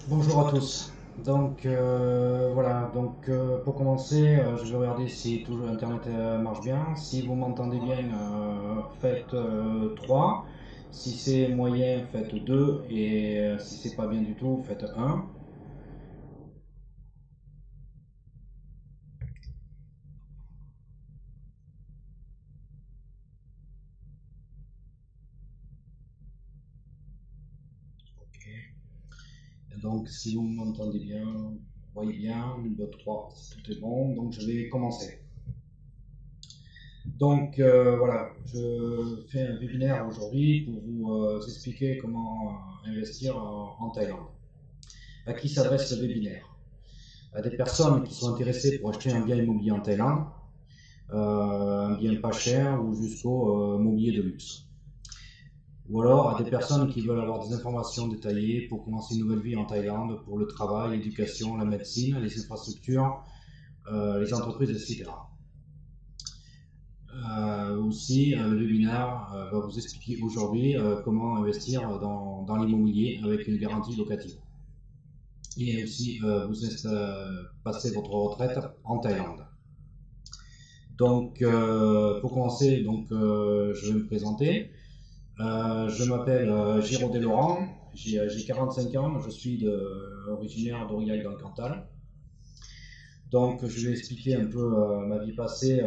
Bonjour à tous. Pour commencer, je vais regarder si toujours Internet marche bien. Si vous m'entendez bien, faites 3. Si c'est moyen, faites 2. Et si c'est pas bien du tout, faites un. Donc si vous m'entendez bien, voyez bien, 2, 3, tout est bon. Donc je vais commencer. Je fais un webinaire aujourd'hui pour vous expliquer comment investir en Thaïlande. À qui s'adresse le webinaire? À des personnes qui sont intéressées pour acheter un bien immobilier en Thaïlande, un bien pas cher ou jusqu'au mobilier de luxe. Ou alors à des personnes qui veulent avoir des informations détaillées pour commencer une nouvelle vie en Thaïlande, pour le travail, l'éducation, la médecine, les infrastructures, les entreprises, etc. Le webinaire va vous expliquer aujourd'hui comment investir dans l'immobilier avec une garantie locative. Et aussi passer votre retraite en Thaïlande. Pour commencer, je vais me présenter. Je m'appelle Giraud Laurent, j'ai 45 ans, je suis originaire d'Aurillac dans le Cantal. Donc, je vais expliquer un peu ma vie passée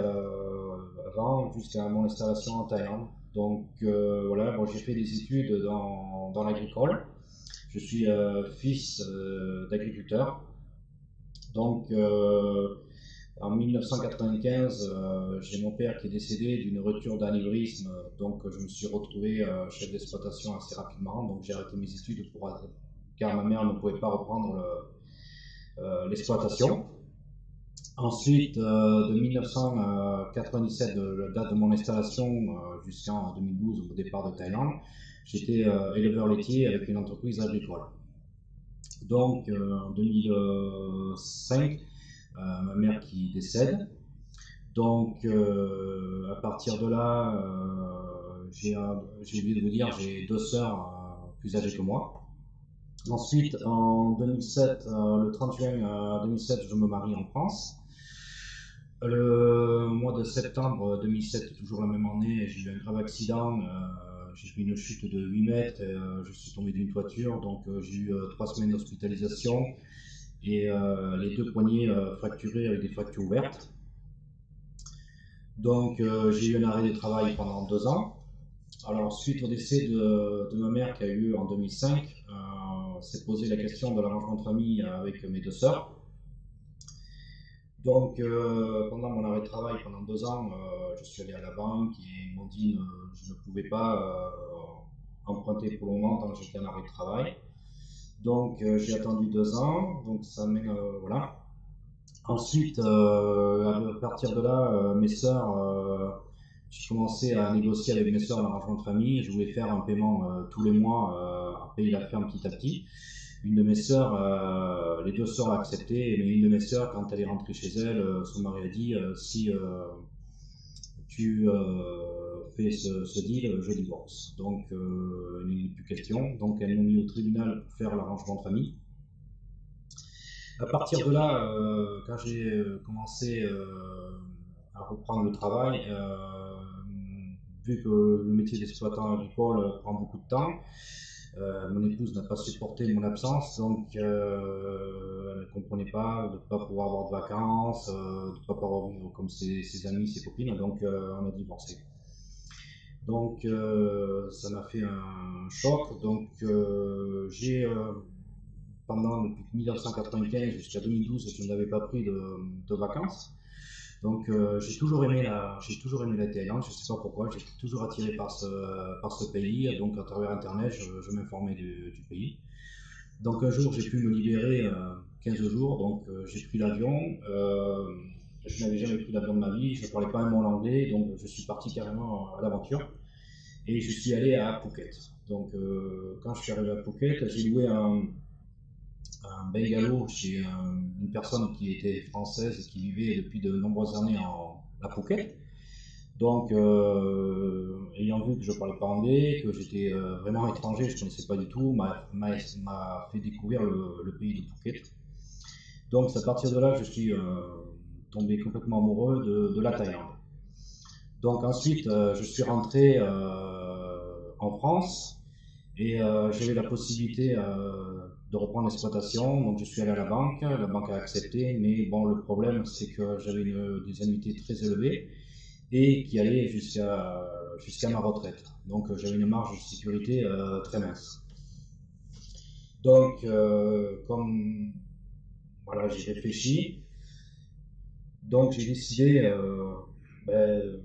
avant, jusqu'à mon installation en Thaïlande. J'ai fait des études dans l'agricole. Je suis fils d'agriculteur. Donc, en 1995, j'ai mon père qui est décédé d'une rupture d'anévrisme, donc je me suis retrouvé chef d'exploitation assez rapidement. Donc, j'ai arrêté mes études car ma mère ne pouvait pas reprendre l'exploitation. Ensuite, de 1997, de la date de mon installation, jusqu'en 2012, au départ de Thaïlande, j'étais éleveur laitier avec une entreprise agricole. Donc, en 2005, ma mère qui décède. Donc, à partir de là, j'ai oublié de vous dire, j'ai deux sœurs plus âgées que moi. Ensuite, en 2007, le 30 juin 2007, je me marie en France. Le mois de septembre 2007, toujours la même année, j'ai eu un grave accident. J'ai fait une chute de 8 mètres, je suis tombé d'une toiture, donc j'ai eu 3 semaines d'hospitalisation et les deux poignets fracturés avec des fractures ouvertes. Donc j'ai eu un arrêt de travail pendant 2 ans. Alors suite au décès de ma mère qui a eu lieu en 2005, s'est posé la question de l'arrangement de famille avec mes deux sœurs. Donc, pendant mon arrêt de travail, pendant 2 ans, je suis allé à la banque et ils m'ont dit que je ne pouvais pas emprunter pour le moment tant que j'étais en arrêt de travail. Donc, j'ai attendu 2 ans, donc ça mène, voilà. Ensuite, à partir de là, mes sœurs, j'ai commencé à négocier avec mes sœurs l'arrangement de famille. Je voulais faire un paiement tous les mois, payer la ferme petit à petit. Une de mes sœurs, les deux sœurs ont accepté, mais une de mes sœurs, quand elle est rentrée chez elle, son mari a dit si tu fais ce deal, je divorce. Donc, il n'est plus question. Donc, elles m'ont mis au tribunal pour faire l'arrangement de famille. À partir de là, quand j'ai commencé à reprendre le travail, vu que le métier d'exploitant agricole prend beaucoup de temps, mon épouse n'a pas supporté mon absence, donc elle ne comprenait pas de ne pas pouvoir avoir de vacances, de ne pas pouvoir vivre comme ses amis, ses copines, donc on a divorcé. Donc ça m'a fait un choc, donc depuis 1995 jusqu'à 2012, je n'avais pas pris de vacances. Donc j'ai toujours aimé la Thaïlande, je ne sais pas pourquoi, j'étais toujours attiré par ce pays, donc à travers internet je m'informais du pays. Donc un jour j'ai pu me libérer 15 jours, donc j'ai pris l'avion, je n'avais jamais pris l'avion de ma vie, je ne parlais pas un mot l'anglais, donc je suis parti carrément à l'aventure et je suis allé à Phuket. Donc quand je suis arrivé à Phuket, j'ai loué un bungalow chez une personne qui était française et qui vivait depuis de nombreuses années à Phuket. Donc, ayant vu que je ne parlais pas anglais, que j'étais vraiment étranger, je ne connaissais pas du tout, m'a fait découvrir le pays de Phuket. Donc, c'est à partir de là que je suis tombé complètement amoureux de la Thaïlande. Donc, ensuite, je suis rentré en France et j'avais la possibilité de reprendre l'exploitation. Donc, je suis allé à la banque a accepté, mais bon, le problème, c'est que j'avais des annuités très élevées et qui allait jusqu'à ma retraite. Donc, j'avais une marge de sécurité très mince. Donc, comme voilà, j'ai réfléchi. Donc j'ai décidé, ben,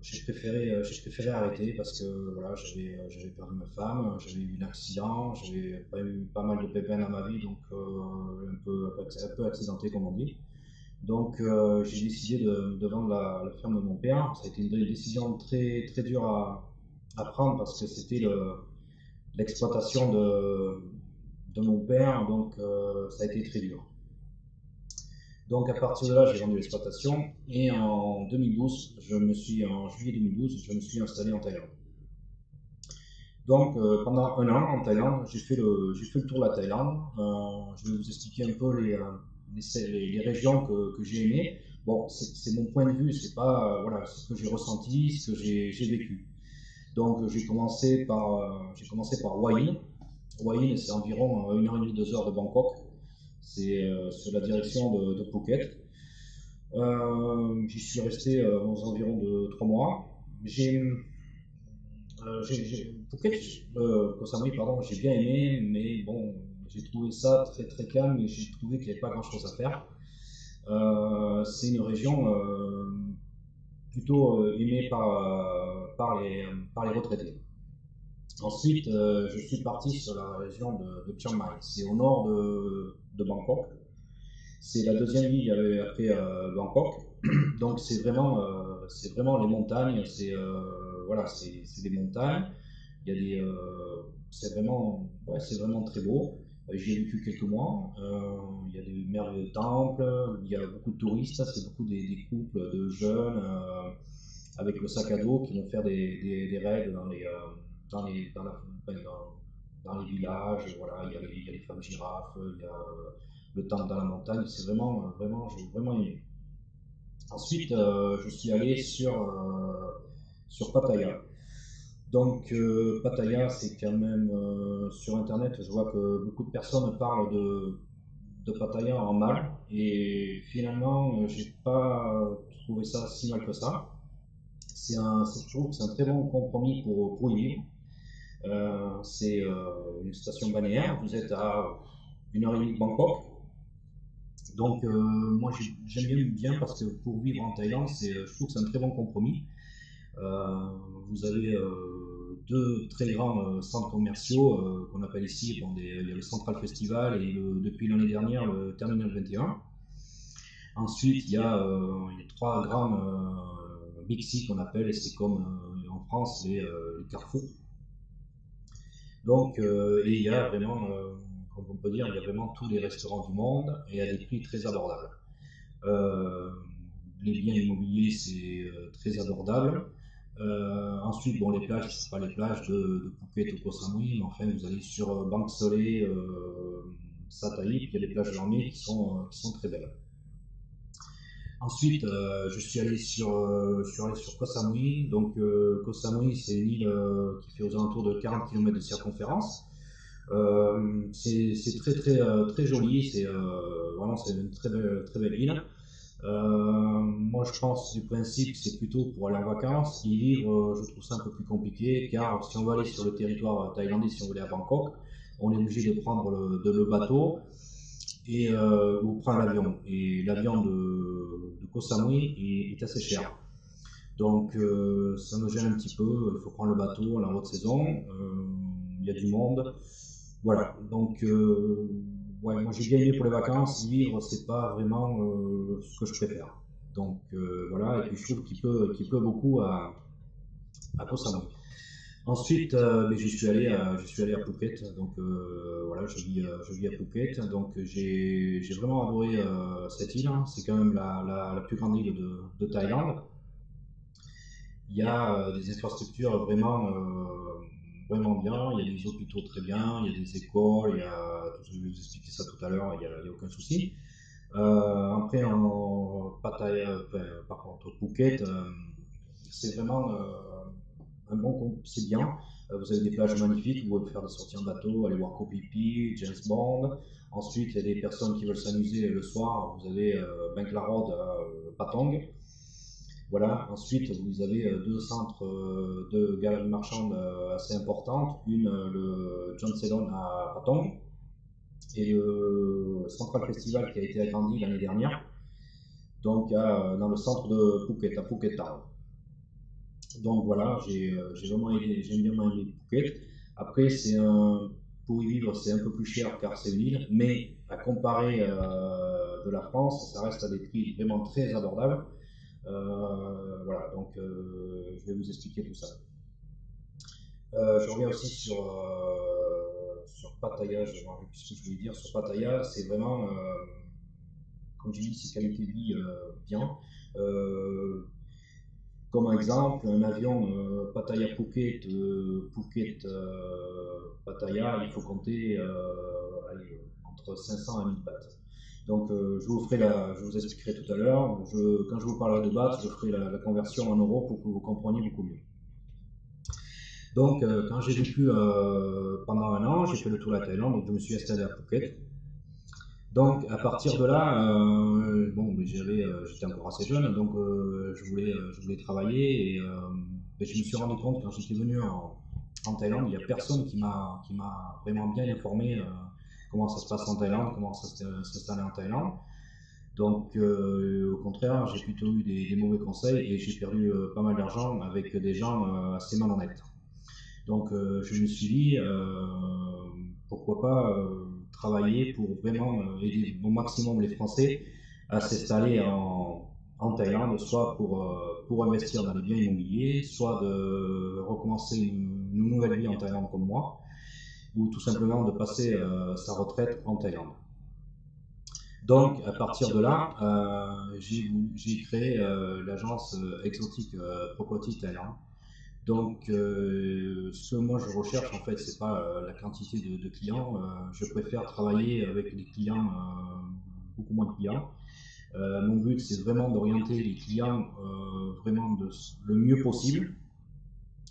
j'ai préféré arrêter parce que voilà, j'avais perdu ma femme, j'avais eu un accident, j'avais eu pas mal de pépins dans ma vie, donc un peu accidenté comme on dit. Donc j'ai décidé de vendre la ferme de mon père. Ça a été une décision très, très dure à prendre parce que c'était l'exploitation de mon père, donc ça a été très dur. Donc à partir de là, j'ai vendu l'exploitation et en juillet 2012, je me suis installé en Thaïlande. Donc pendant un an en Thaïlande, j'ai fait le tour de la Thaïlande. Je vais vous expliquer un peu les régions que j'ai aimées. Bon, c'est mon point de vue, c'est pas voilà, c'est ce que j'ai ressenti, ce que j'ai vécu. Donc j'ai commencé par Hua Hin. Hua Hin, c'est environ 1h30, 2 heures de Bangkok. C'est sur la direction de Phuket. J'y suis resté aux environs de 3 mois. Phuket, Koh Samui, pardon, j'ai bien aimé, mais bon, j'ai trouvé ça très très calme et j'ai trouvé qu'il n'y avait pas grand chose à faire. C'est une région plutôt aimée par les retraités. Ensuite, je suis parti sur la région de Chiang Mai. C'est au nord de Bangkok. C'est la deuxième ville après Bangkok. Donc c'est vraiment les montagnes. Voilà, c'est des montagnes. Il y a c'est vraiment très beau. J'y ai vécu quelques mois. Il y a des merveilleux temples. Il y a beaucoup de touristes. C'est beaucoup des couples de jeunes avec le sac à dos qui vont faire des raids dans les villages. Voilà, il y a les femmes girafes. Il y a le temple dans la montagne. C'est j'ai vraiment aimé. Ensuite, je suis allé sur Pattaya. Donc Pattaya, c'est quand même sur internet, je vois que beaucoup de personnes parlent de Pattaya en mal, et finalement, j'ai pas trouvé ça si mal que ça. Je trouve que c'est un très bon compromis pour y vivre. C'est une station balnéaire, vous êtes à 1h30 de Bangkok. Donc moi j'aime bien parce que pour vivre en Thaïlande, je trouve que c'est un très bon compromis. Vous avez deux très grands centres commerciaux qu'on appelle ici. Il y a le Central Festival et depuis l'année dernière le Terminal 21. Ensuite, il y a trois grands Big C qu'on appelle, et c'est comme en France les carrefours. Donc, et il y a vraiment, comme on peut dire, il y a vraiment tous les restaurants du monde et à des prix très abordables. Les biens immobiliers, c'est très abordable. Ensuite, bon, les plages, c'est pas les plages de Phuket ou Koh Samui, mais enfin, vous allez sur Bang Sole, Sataï, puis il y a les plages dormées qui sont très belles. Ensuite, je suis allé sur Koh Samui. Donc, Koh Samui, c'est une île qui fait aux alentours de 40 km de circonférence. C'est très, très, très joli. C'est une très belle île. Moi, je pense du principe que c'est plutôt pour aller en vacances. Y vivre, je trouve ça un peu plus compliqué, car si on veut aller sur le territoire thaïlandais, si on veut aller à Bangkok, on est obligé de prendre le bateau ou prendre l'avion. Et l'avion de Koh Samui est assez cher. Donc, ça me gêne un petit peu. Il faut prendre le bateau à la haute saison. Il y a du monde. Voilà. Donc, ouais, moi j'ai bien aimé pour les vacances. Vivre, c'est pas vraiment ce que je préfère. Donc voilà, et puis je trouve qu'il pleut beaucoup à Koh Samui. Ensuite, j'y suis allé à Phuket. Donc voilà, je vis à Phuket. Donc j'ai vraiment adoré cette île. Hein. C'est quand même la plus grande île de Thaïlande. Il y a des infrastructures vraiment bien, il y a des hôpitaux très bien, il y a des écoles, je vais vous expliquer ça tout à l'heure, il y a aucun souci. Après, en Pattaya, par contre, Phuket, c'est vraiment un c'est bien. Vous avez des plages magnifiques, vous pouvez faire des sorties en bateau, aller voir Koh Phi Phi, James Bond. Ensuite, il y a des personnes qui veulent s'amuser le soir, vous avez Bangla Road à Patong. Voilà. Ensuite, vous avez deux centres de galeries marchandes assez importantes. Une, le John Ceylon à Patong, et le Central Festival qui a été agrandi l'année dernière, donc dans le centre de Phuket, à Phuket Town. Donc voilà, j'aime bien aimé Phuket. Après, pour y vivre, c'est un peu plus cher car c'est une île, mais à comparer de la France, ça reste à des prix vraiment très abordables. Voilà, donc je vais vous expliquer tout ça. Je reviens aussi sur Pattaya, je ne me rappelle plus ce que je voulais dire. Sur Pattaya, c'est vraiment, comme j'ai dit, c'est qualité de vie bien. Comme exemple, un avion Pattaya-Phuket, Phuket-Pattaya, il faut compter entre 500 et 1000 bahts. Donc je vous expliquerai tout à l'heure. Quand je vous parlerai de bahts, je ferai la conversion en euros pour que vous compreniez beaucoup mieux. Donc quand j'ai vécu pendant un an, j'ai fait le tour de la Thaïlande, donc je me suis installé à Phuket. Donc à partir de là, bon, j'étais encore assez jeune, donc je voulais travailler, et je me suis rendu compte quand j'étais venu en Thaïlande, il n'y a personne qui m'a vraiment bien informé comment ça se passe en Thaïlande, comment ça s'installer en Thaïlande. Donc au contraire, j'ai plutôt eu des mauvais conseils et j'ai perdu pas mal d'argent avec des gens assez malhonnêtes. Donc je me suis dit, pourquoi pas travailler pour vraiment aider au maximum les Français à s'installer en Thaïlande, soit pour investir dans les biens immobiliers, soit de recommencer une nouvelle vie en Thaïlande comme moi, ou tout simplement de passer sa retraite en Thaïlande. Donc à partir de là, j'ai créé l'agence Exotic Property Thailand. Donc, ce que moi je recherche en fait, c'est pas la quantité de clients. Je préfère travailler avec des clients, beaucoup moins de clients. Mon but, c'est vraiment d'orienter les clients vraiment le mieux possible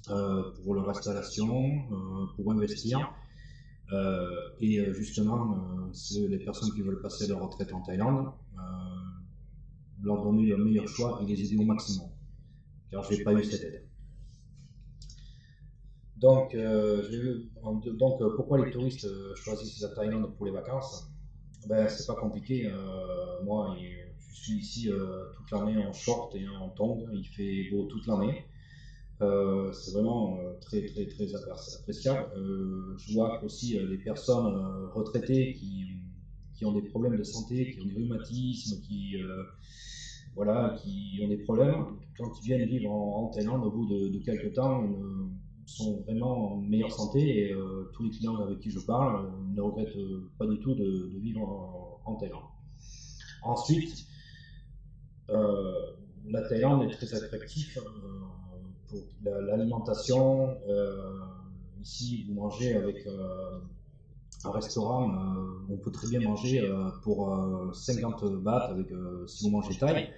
pour leur installation, pour investir. Et justement, les personnes qui veulent passer leur retraite en Thaïlande, leur donner le meilleur choix et les aider au maximum. Car je n'ai pas eu cette aide. Donc, pourquoi les touristes choisissent la Thaïlande pour les vacances? Ben, c'est pas compliqué. Moi, je suis ici toute l'année en short et en tongs. Il fait beau toute l'année. C'est vraiment très appréciable. Je vois aussi les personnes retraitées qui ont des problèmes de santé, qui ont des rhumatismes, voilà, qui ont des problèmes. Quand ils viennent vivre en Thaïlande, au bout de quelques temps, sont vraiment en meilleure santé, et tous les clients avec qui je parle ne regrettent pas du tout de vivre en Thaïlande. Ensuite, la Thaïlande est très attractive pour l'alimentation. Ici, vous mangez avec un restaurant, on peut très bien manger pour 50 bahts si vous mangez thaï.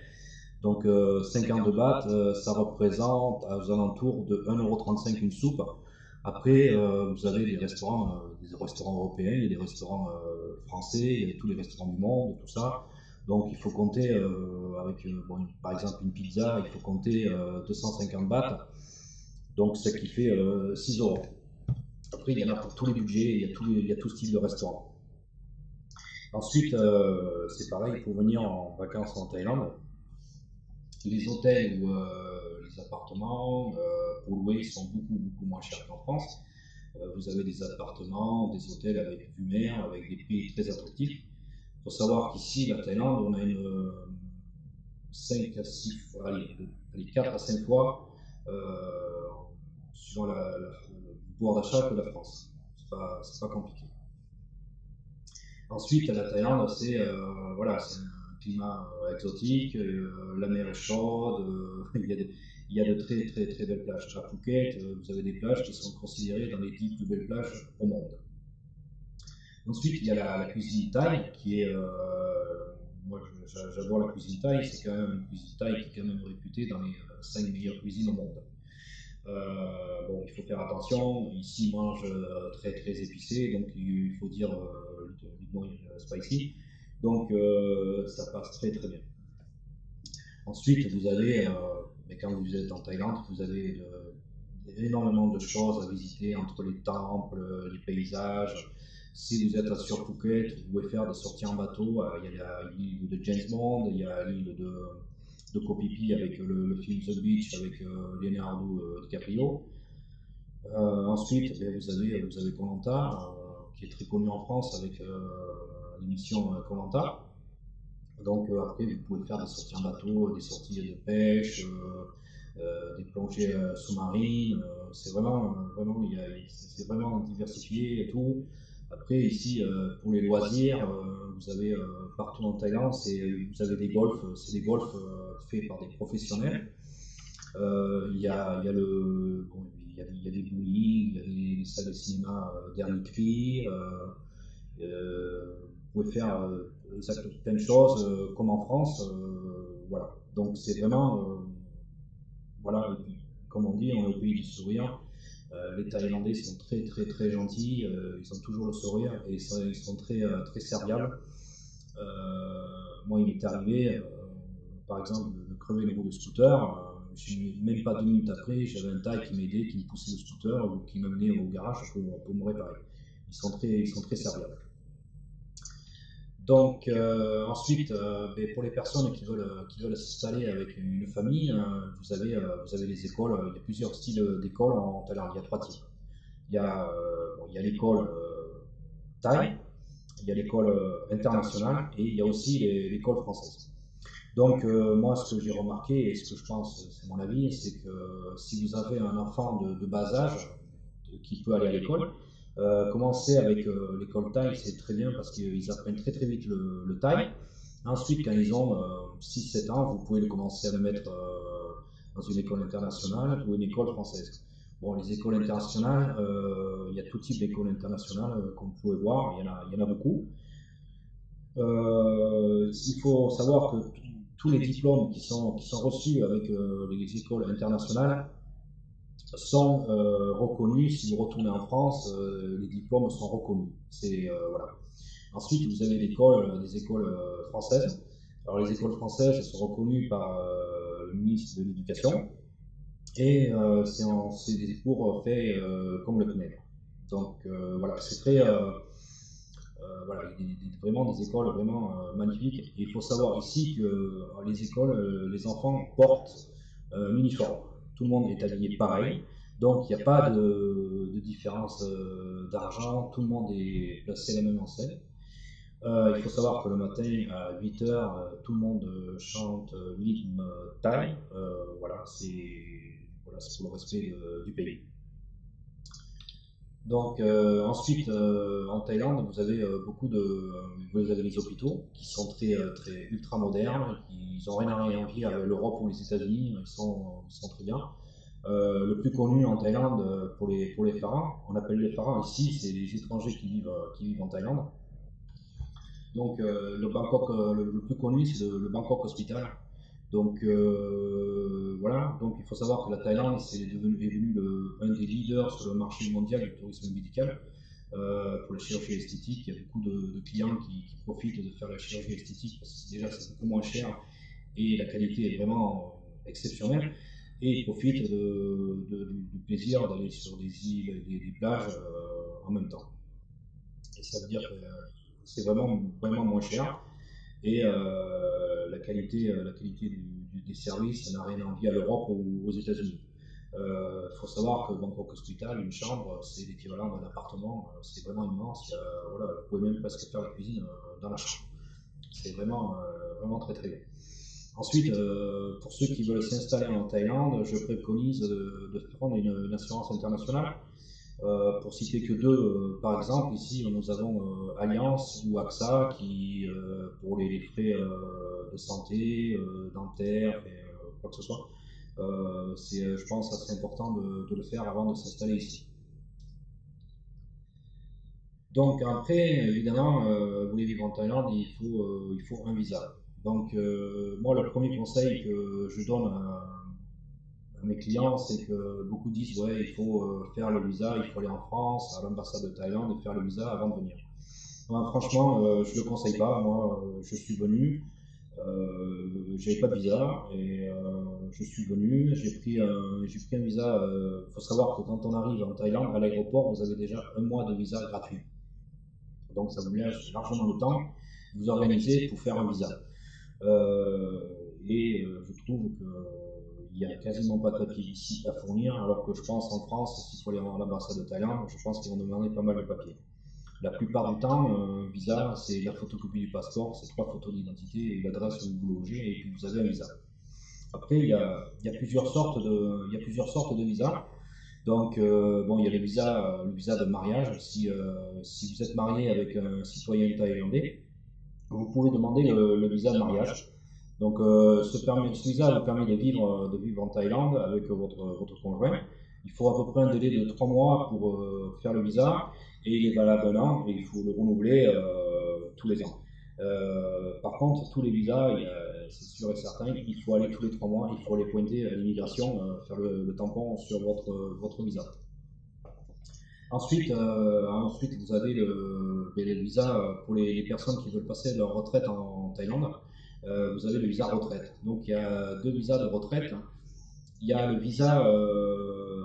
Donc 50 bahts, ça représente aux alentours de 1,35 € une soupe. Après, vous avez des restaurants européens, il y a des restaurants français, il y a tous les restaurants du monde, tout ça. Donc il faut compter par exemple une pizza, il faut compter 250 bahts, donc ce qui fait 6 €. Après, il y en a pour tous les budgets, il y a tout style de restaurant. Ensuite, c'est pareil, pour venir en vacances en Thaïlande, les hôtels ou les appartements pour louer sont beaucoup moins chers qu'en France. Vous avez des appartements, des hôtels avec vue mer, avec des prix très attractifs. Il faut savoir qu'ici, la Thaïlande, on a une 4 à 5 fois sur le pouvoir d'achat que la France. C'est pas compliqué. Ensuite, la Thaïlande, c'est un climat exotique, la mer est chaude, il il y a de très très très belles plages. À Phuket, vous avez des plages qui sont considérées dans les 10 plus belles plages au monde. Ensuite, il y a la cuisine thaï, qui est, moi j'adore la cuisine thaï, c'est quand même une cuisine thaï qui est quand même réputée dans les 5 meilleures cuisines au monde. Bon, il faut faire attention, ici ils mangent très très épicé, donc il faut dire more spicy, donc ça passe très très bien. Ensuite, vous avez, mais quand vous êtes en Thaïlande, vous avez énormément de choses à visiter entre les temples, les paysages. Si vous êtes sur Phuket, vous pouvez faire des sorties en bateau. Il y a l'île de James Bond, il y a l'île de Koh Phi Phi avec le film The Beach avec Leonardo DiCaprio. Ensuite, vous avez Koh Lanta, qui est très connu en France avec l'émission Koh Lanta. Donc après, vous pouvez faire des sorties en bateau, des sorties de pêche, des plongées sous-marines. C'est vraiment, c'est vraiment diversifié et tout. Après, ici, pour les loisirs, vous avez partout en Thaïlande, vous avez des golfs, c'est des golfs faits par des professionnels. Il y a des bowling, il y a des salles de cinéma dernier cri. Vous pouvez faire plein de choses comme en France. Voilà. Donc c'est vraiment, voilà, comme on dit, on est au pays du sourire. Les Thaïlandais sont très très très gentils, ils ont toujours le sourire et ils sont très, très serviables. Moi il m'est arrivé, par exemple, de crever le bout de scooter. Même pas 2 minutes après, j'avais un Thaï qui m'aidait, qui me poussait le scooter ou qui m'amenait au garage pour me réparer. Ils sont très serviables. Donc ensuite, pour les personnes qui veulent s'installer avec une famille, vous avez les écoles. Il y a plusieurs styles d'écoles en Thaïlande. Il y a 3 types. Il y a l'école thaï, il y a l'école internationale et il y a aussi l'école française. Donc moi, ce que j'ai remarqué et ce que je pense, c'est mon avis, c'est que si vous avez un enfant de bas âge qui peut aller à l'école, commencer avec l'école thaï, c'est très bien parce qu'ils apprennent très très vite le thaï. Ensuite, quand ils ont 6-7 ans, vous pouvez commencer à le mettre dans une école internationale ou une école française. Bon, les écoles internationales, il y a tout type d'écoles internationales, comme vous pouvez voir, il y en a beaucoup. Il faut savoir que tous les diplômes qui sont reçus avec les écoles internationales sont reconnus. Si vous retournez en France, les diplômes sont reconnus. Voilà. Ensuite, vous avez des écoles françaises. Alors, les écoles françaises sont reconnues par le ministre de l'Éducation et c'est des cours faits comme le CNED. Donc, voilà, c'est très. Voilà, vraiment des écoles vraiment magnifiques. Et il faut savoir ici que les écoles, les enfants portent un uniforme. Tout le monde est habillé pareil, donc il n'y a pas de différence d'argent, tout le monde est placé à la même enseigne. Il faut savoir que le matin à 8h, tout le monde chante l'hymne thaï. Voilà, c'est pour le respect du pays. Donc ensuite, en Thaïlande, vous avez vous avez les hôpitaux qui sont très, très ultra modernes, ils n'ont rien à envier avec l'Europe ou les États-Unis, ils sont très bien. Le plus connu en Thaïlande pour les pharaons, on appelle les pharaons ici, c'est les étrangers qui vivent en Thaïlande. Donc le plus connu, c'est le Bangkok Hospital. Donc voilà, donc il faut savoir que la Thaïlande est devenu un des leaders sur le marché mondial du tourisme médical pour la chirurgie esthétique. Il y a beaucoup de clients qui profitent de faire la chirurgie esthétique parce que déjà c'est beaucoup moins cher et la qualité est vraiment exceptionnelle. Et ils profitent du plaisir d'aller sur des îles, des plages en même temps. Et ça veut dire que c'est vraiment, vraiment moins cher. Et la qualité des services n'a rien à envier à l'Europe ou aux États-Unis. Faut savoir que Bangkok Hospital, une chambre, c'est l'équivalent d'un appartement, c'est vraiment immense. Voilà, vous pouvez même presque faire la cuisine dans la chambre. C'est vraiment, vraiment très très bien. Ensuite, pour ceux qui veulent s'installer en Thaïlande, je préconise de prendre une assurance internationale. Pour citer que deux, par exemple, ici nous avons Allianz ou AXA qui, pour les frais de santé, dentaire, quoi que ce soit, C'est, je pense, assez important de le faire avant de s'installer ici. Donc après, évidemment, vous voulez vivre en Thaïlande, il faut un visa. Donc moi, le premier conseil que je donne à mes clients, c'est que beaucoup disent, ouais, il faut faire le visa, il faut aller en France, à l'ambassade de Thaïlande et faire le visa avant de venir. Moi, franchement, je ne le conseille pas. Moi, je suis venu, j'avais pas de visa et je suis venu, j'ai pris un visa. Il faut savoir que quand on arrive en Thaïlande, à l'aéroport, vous avez déjà un mois de visa gratuit. Donc ça vous laisse largement le temps de vous organiser pour faire un visa. Je trouve qu'il n'y a quasiment pas de papiers ici à fournir, alors que je pense en France, s'il faut aller à l'ambassade de Thaïlande, je pense qu'ils vont demander pas mal de papiers. La plupart du temps, visa, c'est la photocopie du passeport, c'est 3 photos d'identité et l'adresse où vous logez, et puis vous avez un visa. Après, il y a plusieurs sortes de visas. Donc, bon, il y a le visa de mariage. Si vous êtes marié avec un citoyen thaïlandais, vous pouvez demander le visa de mariage. Donc, ce visa vous permet de vivre en Thaïlande avec votre conjoint. Il faut à peu près un délai de 3 mois pour faire le visa et il est valable 1 an et il faut le renouveler tous les ans. Par contre, tous les visas, c'est sûr et certain, il faut aller tous les 3 mois, il faut aller pointer à l'immigration, faire le tampon sur votre visa. Ensuite, vous avez le visa pour les personnes qui veulent passer leur retraite en Thaïlande. Vous avez le visa retraite. Donc il y a 2 visas de retraite. Il y a le visa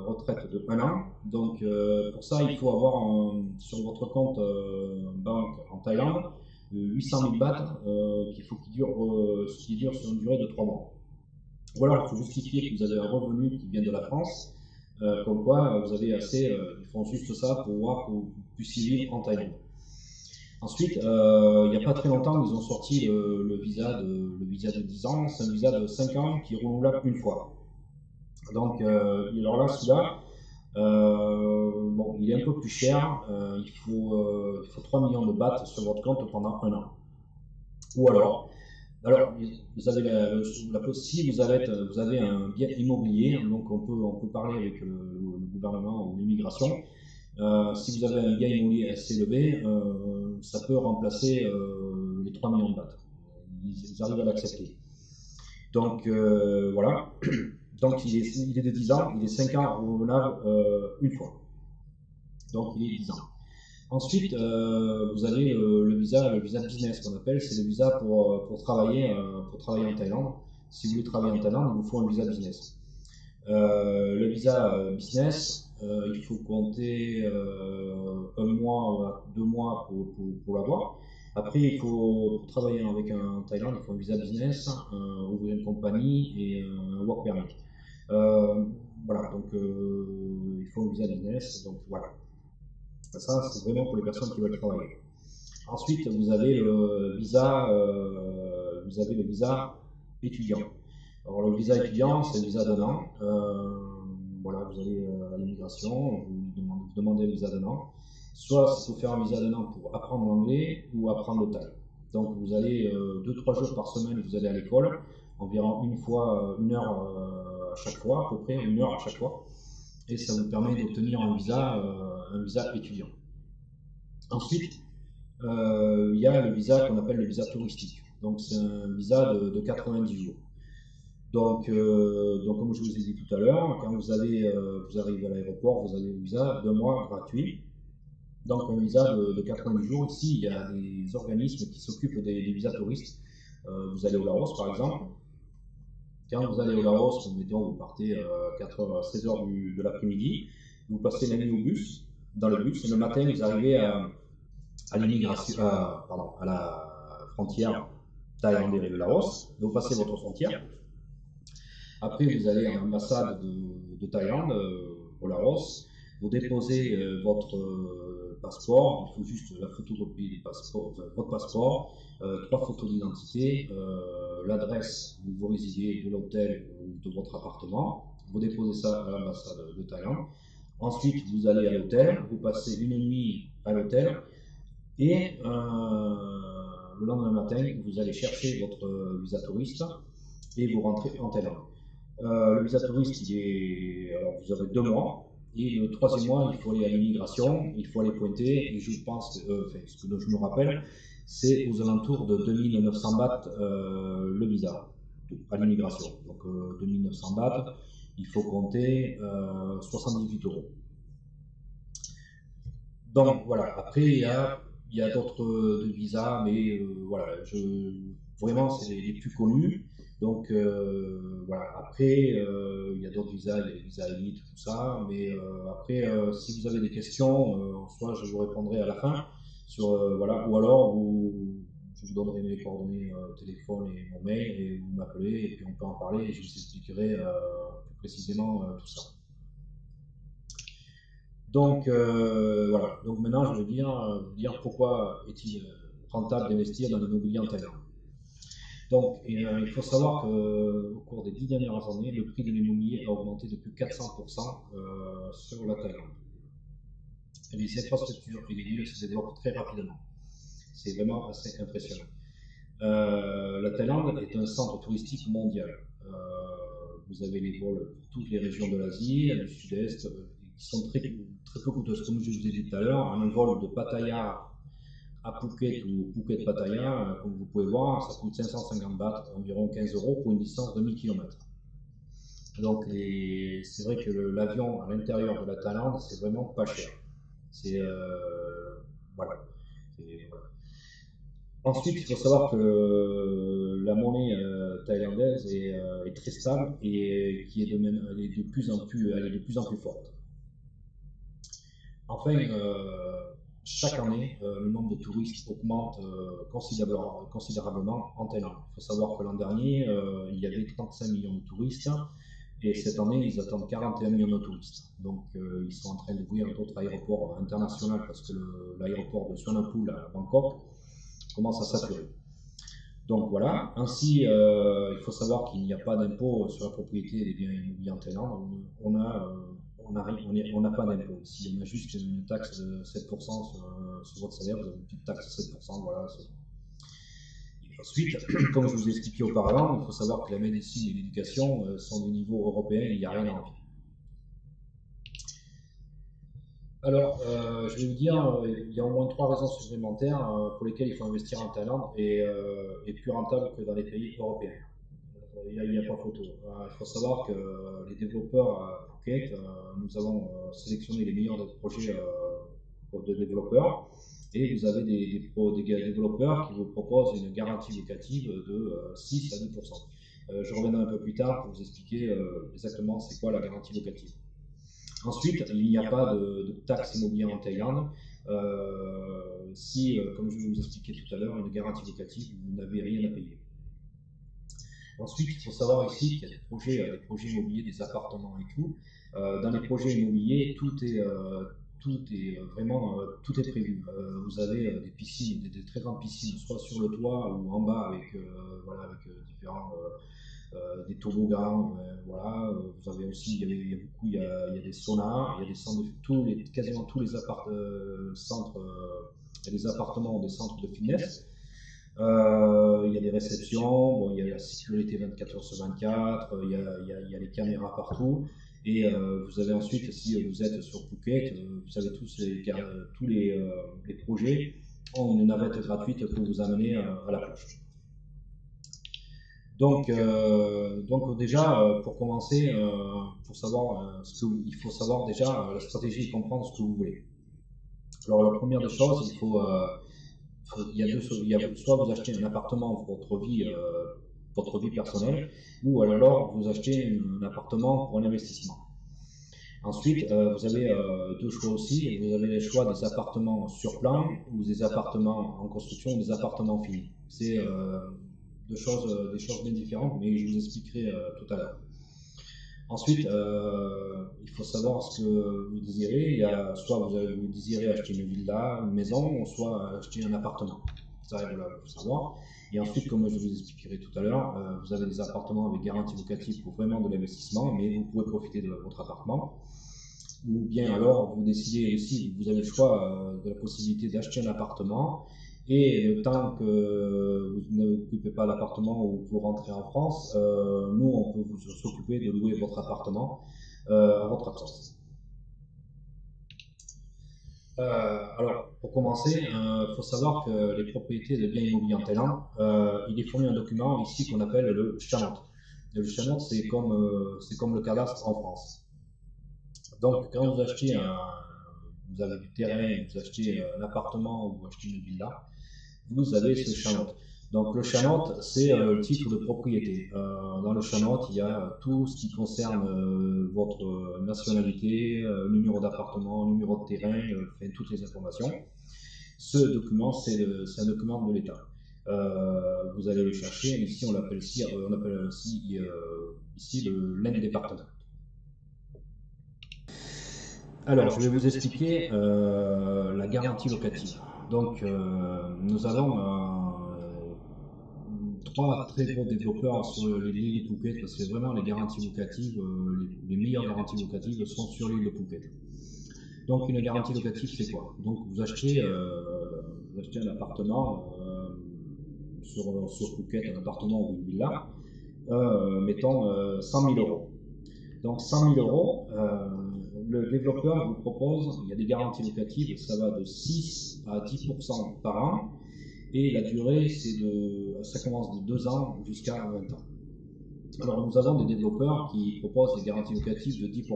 retraite de 1 an. Donc pour ça, il faut avoir sur votre compte banque en Thaïlande 800 000 bahts qu'il dure sur une durée de 3 mois. Ou alors il faut justifier que vous avez un revenu qui vient de la France, comme quoi vous avez assez, ils font juste ça pour voir que vous puissiez vivre en Thaïlande. Ensuite, il n'y a pas très longtemps, ils ont sorti le visa de 10 ans, c'est un visa de 5 ans qui est renouvelable une fois. Donc, alors là, celui-là, bon, il est un peu plus cher, il faut 3 millions de bahts sur votre compte pendant 1 an. Ou alors, vous avez si vous avez un bien immobilier, donc on peut parler avec le gouvernement ou l'immigration. Si vous avez un bien immobilier assez élevé, ça peut remplacer les 3 millions de bahts. Ils arrivent à l'accepter. Donc voilà. Donc il est de 10 ans, il est 5 ans renouvelable une fois. Donc il est 10 ans. Ensuite, vous avez le visa business qu'on appelle, c'est le visa pour travailler en Thaïlande. Si vous voulez travailler en Thaïlande, il vous faut un visa business. Le visa business, il faut compter 1 mois, 2 mois pour l'avoir. Après, pour travailler en Thaïlande, il faut un visa business, ouvrir une compagnie et un work permit. Voilà, donc il faut un visa business, donc voilà. Ça, c'est vraiment pour les personnes qui veulent travailler. Ensuite, vous avez le visa étudiant. Alors, le visa étudiant, c'est le visa d'1 an. Voilà, vous allez à l'immigration, vous demandez le visa d'1 an. Soit il faut faire un visa d'1 an pour apprendre l'anglais ou apprendre le thaï. Donc, vous allez 2-3 jours par semaine, vous allez à l'école, environ 1 heure à chaque fois, à peu près 1 heure à chaque fois. Et ça vous permet d'obtenir un visa étudiant. Ensuite, il y a le visa qu'on appelle le visa touristique. Donc c'est un visa de 90 jours. Donc comme je vous ai dit tout à l'heure, quand vous arrivez à l'aéroport, vous avez un visa d'1 mois gratuit. Donc un visa de 90 jours. Ici, il y a des organismes qui s'occupent des visas touristes. Vous allez au Laos, par exemple. Quand vous allez au Laos, mettons, vous partez à 16h de l'après-midi, vous passez la nuit dans le bus, et le matin, vous arrivez à l'immigration, à la frontière thaïlandaise et le Laos, vous passez votre frontière. Après, vous allez à l'ambassade de Thaïlande, au Laos, vous déposez votre passeport, il faut juste la photocopie du passeport, votre passeport, 3 photos d'identité, l'adresse où vous résidez de l'hôtel ou de votre appartement, vous déposez ça à l'ambassade de Thaïlande. Ensuite, vous allez à l'hôtel, vous passez une nuit à l'hôtel et le lendemain matin, vous allez chercher votre visa touriste et vous rentrez en Thaïlande. Le visa touriste, alors vous avez 2 mois. Et le 3e mois, il faut aller à l'immigration, il faut aller pointer. Et je pense, ce que je me rappelle, c'est aux alentours de 2900 bahts le visa à l'immigration. Donc 2900 bahts, il faut compter 78 euros. Donc voilà, après il y a d'autres visas, mais voilà, vraiment c'est les plus connus. Donc voilà, après il y a d'autres visas, les visas élites, tout ça, mais après si vous avez des questions, soit je vous répondrai à la fin, voilà, ou alors je vous donnerai mes coordonnées téléphone et mon mail, et vous m'appelez, et puis on peut en parler, et je vous expliquerai plus précisément tout ça. Donc voilà, donc maintenant je vais vous dire pourquoi est-il rentable d'investir dans l'immobilier en Thaïlande. Donc il faut savoir qu'au cours des 10 dernières années, le prix de l'immobilier a augmenté de plus de 400% sur la Thaïlande. Et les infrastructures et les villes se développent très rapidement. C'est vraiment assez impressionnant. La Thaïlande est un centre touristique mondial. Vous avez les vols pour toutes les régions de l'Asie, du Sud-Est, qui sont très peu coûteuses. Comme je vous ai dit tout à l'heure, un vol de Pattaya à Phuket ou Phuket Pattaya, comme vous pouvez voir, ça coûte 550 bahts, environ 15 euros pour une distance de 1000 km. Donc c'est vrai que l'avion à l'intérieur de la Thaïlande, c'est vraiment pas cher. Voilà. Ensuite, il faut savoir que la monnaie thaïlandaise est très stable et elle est de plus en plus forte. Enfin, chaque année, le nombre de touristes augmente considérablement en Thaïlande. Il faut savoir que l'an dernier, il y avait 35 millions de touristes, et cette année, ils attendent 41 millions de touristes. Donc, ils sont en train d'ouvrir d'autres aéroports internationaux, parce que l'aéroport de Suvarnabhumi à Bangkok commence à saturer. Donc voilà, ainsi, il faut savoir qu'il n'y a pas d'impôt sur la propriété des biens immobiliers en Thaïlande. On n'a pas d'impôt ici, on a juste une taxe de 7% sur votre salaire, vous avez une petite taxe de 7%, voilà. Ensuite, comme je vous ai expliqué auparavant, il faut savoir que la médecine et l'éducation sont des niveaux européens et il n'y a rien à envier. Alors, je vais vous dire, il y a au moins 3 raisons supplémentaires pour lesquelles il faut investir en Thaïlande et plus rentable que dans les pays européens. Il n'y a pas photo. Il faut savoir que les développeurs à Phuket, nous avons sélectionné les meilleurs projets de développeurs, et vous avez des développeurs qui vous proposent une garantie locative de 6 à 10%. Je reviendrai un peu plus tard pour vous expliquer exactement c'est quoi la garantie locative. Ensuite, il n'y a pas de taxe immobilière en Thaïlande. Comme je vous expliquais tout à l'heure, une garantie locative, vous n'avez rien à payer. Ensuite, il faut savoir ici qu'il y a des projets immobiliers, des appartements et tout. Dans les projets immobiliers, tout est prévu. Vous avez des piscines, des très grandes piscines, soit sur le toit ou en bas avec différents des toboggans, voilà. Vous avez aussi, il y a des saunas, il y a des centres quasiment tous les centres, il y a des appartements ou des centres de fitness. Il y a des réceptions, bon, il y a la sécurité 24 heures sur 24, il y a les caméras partout. Et vous avez ensuite, si vous êtes sur Phuket, vous savez tous les projets ont une navette gratuite pour vous amener à la plage. Donc déjà, pour commencer, il faut savoir déjà la stratégie et comprendre ce que vous voulez. Alors la première des choses, il y a soit vous achetez un appartement pour votre vie personnelle, ou alors vous achetez un appartement pour un investissement. Ensuite, vous avez 2 choix aussi. Vous avez le choix des appartements sur plan, ou des appartements en construction, ou des appartements finis. C'est des choses bien différentes, mais je vous expliquerai tout à l'heure. Ensuite, il faut savoir ce que vous désirez. Soit vous désirez acheter une villa, une maison, soit acheter un appartement. Ça, il faut savoir. Et ensuite, comme je vous expliquerai tout à l'heure, vous avez des appartements avec garantie locative pour vraiment de l'investissement, mais vous pouvez profiter de votre appartement. Ou bien alors, vous décidez aussi, vous avez le choix de la possibilité d'acheter un appartement, et le temps que vous n'occupez pas l'appartement ou vous rentrez en France, nous, on peut vous s'occuper de louer votre appartement à votre absence. Alors, pour commencer, il faut savoir que les propriétés de biens immobiliers en Thaïlande, il est fourni un document ici qu'on appelle le Chamot. Le Chamot, c'est comme le cadastre en France. Donc, quand vous achetez vous avez du terrain, vous achetez un appartement ou vous achetez une villa, vous avez ce Chamot. Donc, le Chamot, c'est le titre de propriété. Dans le Chamot, il y a tout ce qui concerne votre nationalité, numéro d'appartement, numéro de terrain, toutes les informations. Ce document, c'est un document de l'État. Vous allez le chercher, ici on l'appelle ici l'indépartement. Alors, je vais vous expliquer la garantie locative. Donc, nous avons trois très gros développeurs sur l'île de Phuket, parce que vraiment les garanties locatives, les meilleures garanties locatives sont sur l'île de Phuket. Donc, une garantie locative, c'est quoi? Donc, vous achetez un appartement sur Phuket, un appartement ou une villa, mettons 100 000 euros. Donc 100 000 euros, le développeur vous propose, il y a des garanties locatives, ça va de 6 à 10% par an, et la durée, ça commence de 2 ans jusqu'à 20 ans. Alors nous avons des développeurs qui proposent des garanties locatives de 10%.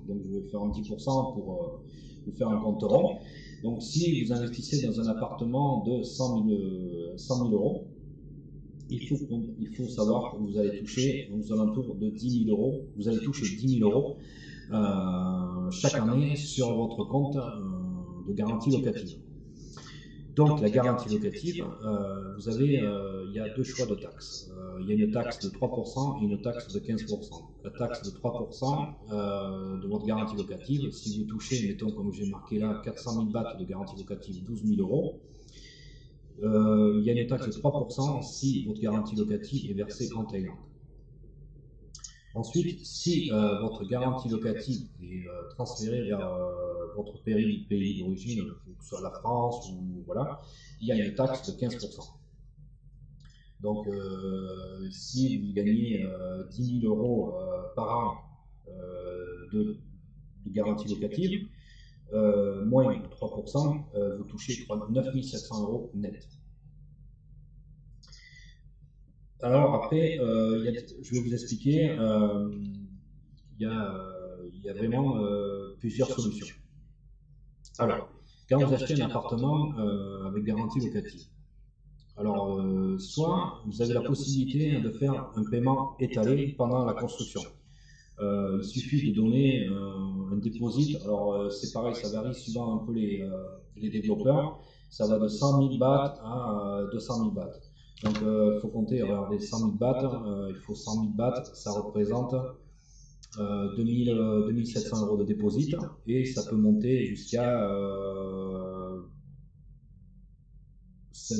Donc je vais faire un 10% pour vous faire un compte rond. Donc si vous investissez dans un appartement de 100 000 euros, il faut savoir que vous allez toucher aux alentours de 10 000 euros. Vous allez toucher 10 000 euros chaque année sur votre compte de garantie locative. Donc la garantie locative, il y a deux choix de taxes. Il y a une taxe de 3% et une taxe de 15%. La taxe de 3% de votre garantie locative, si vous touchez, mettons comme j'ai marqué là, 400 000 bahts de garantie locative, 12 000 euros, il y a une taxe de 3% si votre garantie locative est versée en Thaïlande. Ensuite, si votre garantie locative est transférée vers votre pays d'origine, que ce soit la France ou voilà, il y a une taxe de 15%. Donc, si vous gagnez 10 000 euros par an de garantie locative, moins 3%, vous touchez 9 700 euros net. Alors après, je vais vous expliquer, il y a vraiment plusieurs solutions. Alors, quand vous achetez un appartement avec garantie locative, alors soit vous avez la possibilité de faire un paiement étalé pendant la construction. Il suffit de donner un dépôt. Alors c'est pareil, ça varie suivant un peu les développeurs. Ça va de 100 000 bahts à 200 000 bahts. Donc il faut compter, regardez, 100 000 bahts, il faut 100 000 bahts, ça représente 2 700 euros de dépôt, et ça peut monter jusqu'à 5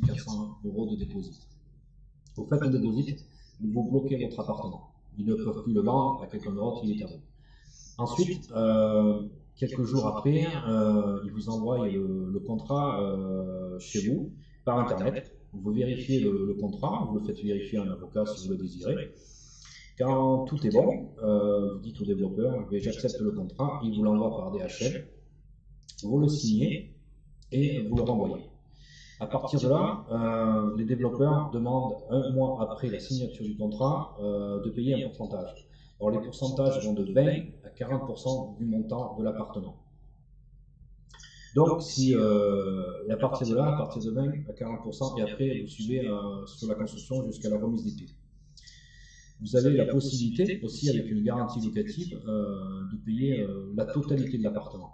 400 euros de dépôt. Vous faites un dépôt, vous bloquez votre appartement. Ils ne peuvent plus le vendre à quelqu'un d'autre, il est à vous. Ensuite, quelques jours après, ils vous envoient le contrat chez vous par Internet. Vous vérifiez le contrat, vous le faites vérifier à un avocat si vous le désirez. Quand tout est bon, vous dites au développeur, j'accepte le contrat, il vous l'envoie par DHL, vous le signez et vous le renvoyez. À partir de là, les développeurs demandent un mois après la signature du contrat de payer un pourcentage. Alors les pourcentages vont de 20 à 40% du montant de l'appartement. Donc si à partir de 20 à 40%, et après vous suivez sur la construction jusqu'à la remise des clés. Vous avez la possibilité aussi avec une garantie locative de payer la totalité de l'appartement.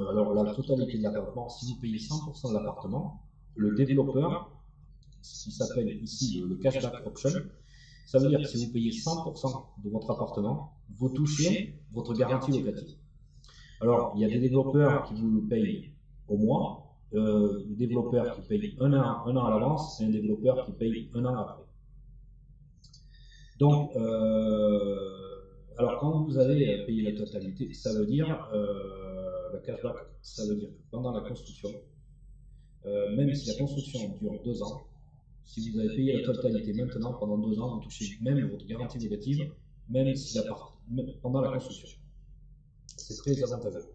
Alors la totalité de l'appartement, si vous payez 100% de l'appartement, le développeur, ce qui s'appelle ici le cashback option, ça veut dire que si vous payez 100% de votre appartement, vous touchez votre garantie locative. Alors il y a des développeurs qui vous le payent au mois, des développeurs qui payent un an à l'avance, et un développeur qui paye un an après. Donc, alors quand vous avez payé la totalité, ça veut dire le cashback, ça veut dire que pendant la construction, même si la construction dure 2 ans, si vous avez payé la totalité maintenant, pendant 2 ans, vous touchez même votre garantie négative, même si pendant la construction. C'est très avantageux.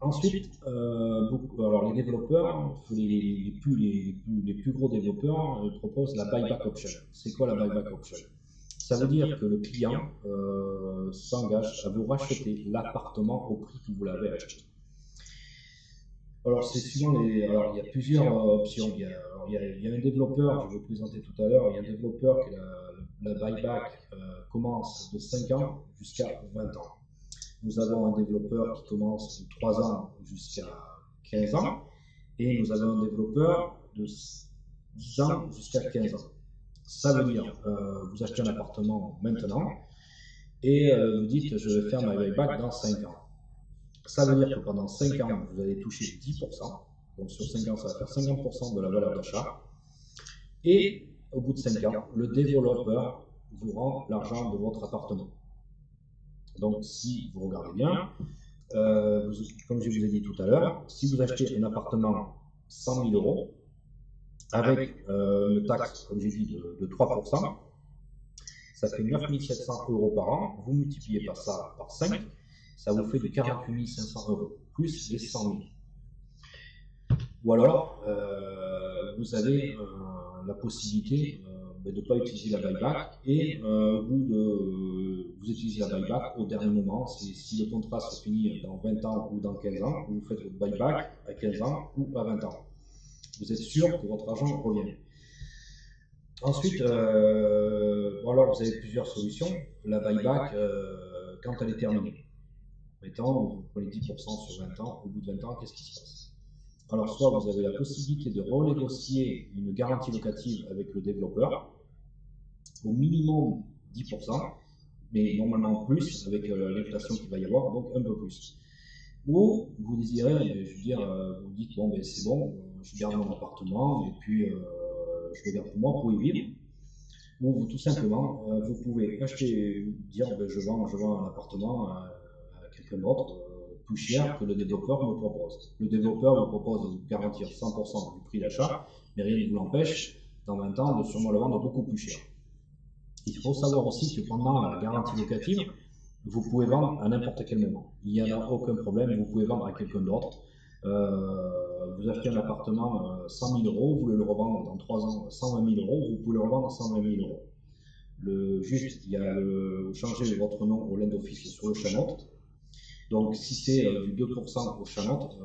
Ensuite, alors les développeurs, les plus gros développeurs proposent la buyback option. C'est quoi la buyback option? Ça veut dire que le client s'engage à vous racheter l'appartement au prix que vous l'avez acheté. Alors, c'est suivant alors, il y a plusieurs options. Il y a un développeur, je vais vous présenter tout à l'heure, il y a un développeur que la buyback commence de 5 ans jusqu'à 20 ans. Nous avons un développeur qui commence de 3 ans jusqu'à 15 ans. Et nous avons un développeur de 10 ans jusqu'à 15 ans. Ça veut dire, vous achetez un appartement maintenant et vous dites, je vais faire ma buyback dans 5 ans. Ça veut dire que pendant 5 ans, vous allez toucher 10%. Donc sur 5 ans, ça va faire 50% de la valeur d'achat. Et au bout de 5 ans, le développeur vous rend l'argent de votre appartement. Donc si vous regardez bien, comme je vous ai dit tout à l'heure, si vous achetez un appartement 100 000 euros, avec une taxe, comme j'ai dit, de 3%, ça fait 9 700 euros par an. Vous multipliez par ça par 5, ça vous fait de 48 500 euros, plus les 100 000. Ou alors, vous avez la possibilité de ne pas utiliser la buyback et vous utilisez la buyback au dernier moment. Si le contrat se finit dans 20 ans ou dans 15 ans, vous faites votre buyback à 15 ans ou à 20 ans. Vous êtes sûr que votre argent revient. Ensuite, alors vous avez plusieurs solutions. La buyback, quand elle est terminée. Mettons, vous prenez 10% sur 20 ans, au bout de 20 ans, qu'est-ce qui se passe? Alors, soit vous avez la possibilité de renégocier une garantie locative avec le développeur, au minimum 10%, mais normalement plus, avec l'inflation qu'il va y avoir, donc un peu plus. Ou vous désirez, je veux dire, vous dites, bon, ben c'est bon, je garde mon appartement, et puis je le garde pour moi pour y vivre. Ou vous, tout simplement, vous pouvez acheter, dire, ben, je vends un appartement à quelqu'un d'autre, plus cher que le développeur me propose. Le développeur vous propose de garantir 100% du prix d'achat, mais rien ne vous l'empêche, dans 20 ans, de sûrement le vendre beaucoup plus cher. Il faut savoir aussi que pendant la garantie locative, vous pouvez vendre à n'importe quel moment. Il n'y en a aucun problème, vous pouvez vendre à quelqu'un d'autre. Vous achetez un appartement 100 000 euros, vous voulez le revendre dans 3 ans 120 000 euros, vous pouvez le revendre à 120 000 euros. Juste, il y a vous changez votre nom au land office sur le Chanot. Donc, si c'est du 2% au Chanot,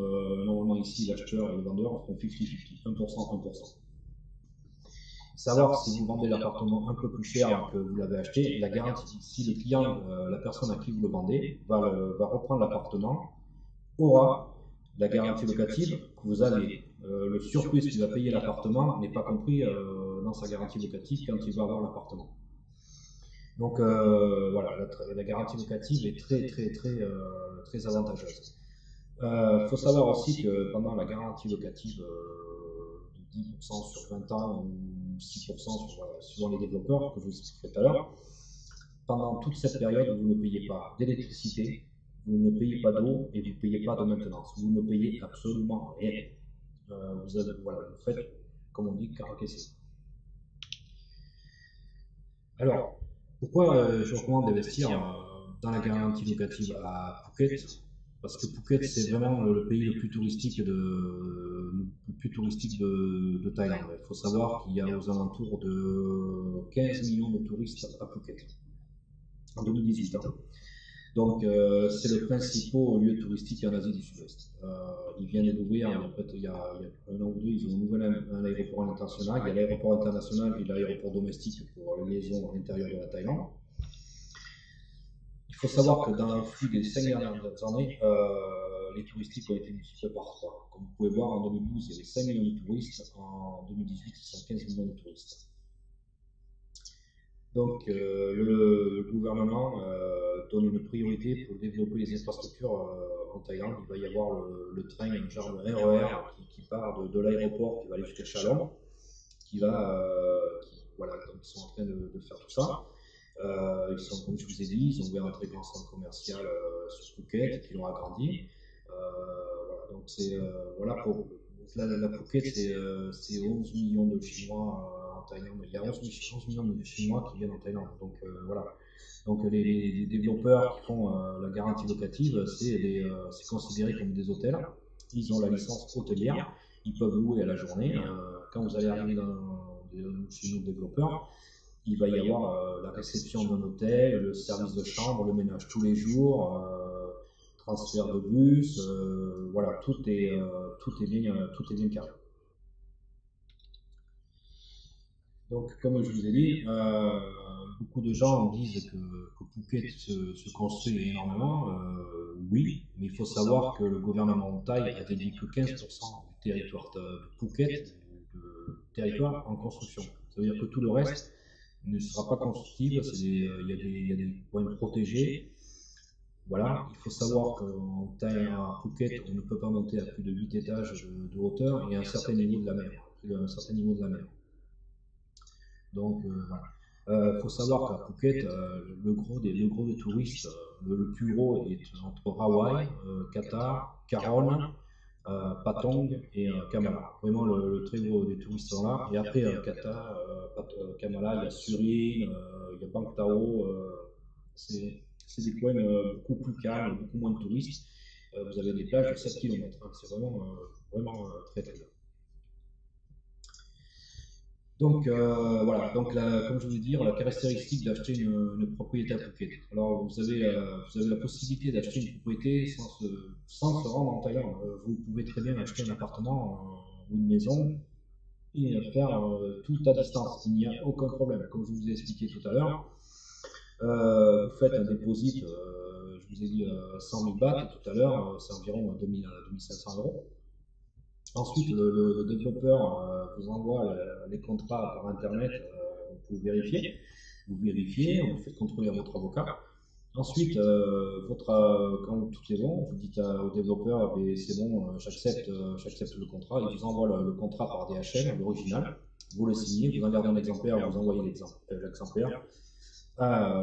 normalement ici, l'acheteur et le vendeur font 50-50, 1%, 1%. Savoir si vous vendez l'appartement un peu plus cher que vous l'avez acheté, la garantie, si le client, la personne à qui vous le vendez, va reprendre l'appartement, aura la garantie locative que vous avez. Le surplus qu'il va payer l'appartement n'est pas compris dans sa garantie locative quand il va avoir l'appartement. Donc voilà, la garantie locative est très avantageuse. Il faut savoir aussi que pendant la garantie locative de 10% sur 20 ans ou 6% suivant les développeurs que je vous expliquerai tout à l'heure, pendant toute cette période, vous ne payez pas d'électricité, vous ne payez pas d'eau et vous ne payez pas de maintenance. Vous ne payez absolument rien. Vous faites, comme on dit, caraquesser. Alors, pourquoi je recommande d'investir dans la garantie locative à Phuket? Parce que Phuket, c'est vraiment le pays le plus touristique de Thaïlande. Il faut savoir qu'il y a aux alentours de 15 millions de touristes à Phuket en 2018. Donc, c'est le principal lieu touristique en Asie du Sud-Est. Ils viennent d'ouvrir, en fait, il y a un an ou deux, ils ont ouvert un aéroport international. Il y a l'aéroport international et l'aéroport domestique pour les liaisons à l'intérieur de la Thaïlande. Il faut savoir que dans le flux des 5 dernières années, les touristiques ont été multipliés par 3. Comme vous pouvez voir, en 2012, il y avait 5 millions de touristes. En 2018, ils sont 15 millions de touristes. Donc, le gouvernement donne une priorité pour développer les infrastructures en Thaïlande. Il va y avoir le train, genre le RER, qui part de l'aéroport, qui va aller jusqu'à Chalong, voilà, donc ils sont en train de faire tout ça. Ils sont, comme je vous ai dit, ils ont ouvert un très grand centre commercial sur Phuket, qui l'ont agrandi. Voilà, donc c'est voilà pour la Phuket, c'est 11 millions de Chinois en Thaïlande. Il y a 11 millions de Chinois qui viennent en Thaïlande. Donc voilà. Donc les développeurs qui font la garantie locative, c'est considéré comme des hôtels. Ils ont la licence hôtelière. Ils peuvent louer à la journée. Quand vous allez arriver chez nos développeurs, il va y avoir la réception d'un hôtel, le service de chambre, le ménage tous les jours, transfert de bus, voilà, tout est bien carré. Donc, comme je vous ai dit, beaucoup de gens disent que Phuket se construit énormément. Oui, mais il faut savoir que le gouvernement de Thaï a dédié que 15% du territoire de Phuket, de territoire en construction. Ça veut dire que tout le reste ne sera pas constructible, il y a des points protégés. Voilà, il faut savoir qu'en Thaï, à Phuket, on ne peut pas monter à plus de 8 étages de hauteur et à un certain niveau de la mer. Donc, voilà. Faut savoir qu'à Phuket, le gros des touristes, le plus gros est entre Hawaï, Qatar, Caron, Patong et Kamala. Vraiment, le très gros des touristes sont là. Et après, Qatar, Kamala, il y a Surin, il y a Bang Tao. C'est des coins beaucoup plus calmes, beaucoup moins de touristes. Vous avez des plages de 7 km. Hein. C'est vraiment très très bien. Donc voilà, donc comme je voulais dire, la caractéristique d'acheter une propriété à Phuket. Alors vous avez la possibilité d'acheter une propriété sans se rendre en Thaïlande. Vous pouvez très bien acheter un appartement ou une maison et faire tout à distance. Il n'y a aucun problème. Comme je vous ai expliqué tout à l'heure, vous faites un déposit, je vous ai dit 100 000 bahts tout à l'heure, c'est environ 2500 euros. Ensuite, le développeur vous envoie les contrats par internet, vous pouvez vérifier. Vous vérifiez, on vous fait contrôler à votre avocat. Ensuite, quand tout est bon, vous dites au développeur c'est bon, j'accepte le contrat. Il vous envoie le contrat par DHL, l'original. Vous le signez, vous en gardez un exemplaire, vous envoyez l'exemplaire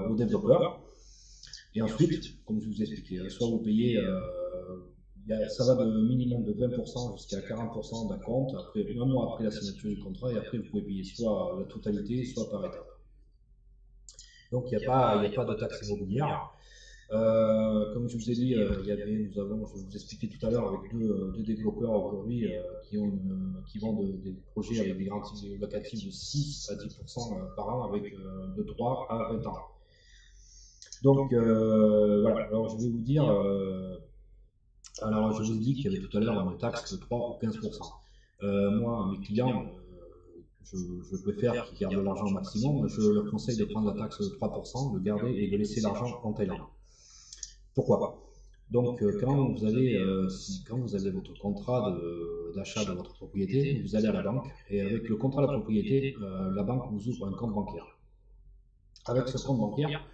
au développeur. Et ensuite, comme je vous ai expliqué, soit vous payez. Ça va de minimum de 20% jusqu'à 40% d'un compte, après, un mois après la signature du contrat, et après vous pouvez payer soit la totalité, soit par étape. Donc il n'y a pas de taxe immobilière. Comme je vous ai dit, je vous ai expliqué tout à l'heure avec deux développeurs aujourd'hui qui vendent des projets avec des garanties locatives de 6 à 10% par an avec de 3 à 20 ans. Donc voilà, alors je vais vous dire. Alors, je vous ai dit qu'il y avait tout à l'heure une taxe de 3 ou 15%. Moi, mes clients, je préfère qu'ils gardent l'argent au maximum. Je leur conseille de prendre la taxe de 3%, de garder et de laisser l'argent en Thaïlande. Pourquoi? Donc, quand vous avez votre contrat d'achat de votre propriété, vous allez à la banque et avec le contrat de la propriété, la banque vous ouvre un compte bancaire. Avec ce compte bancaire,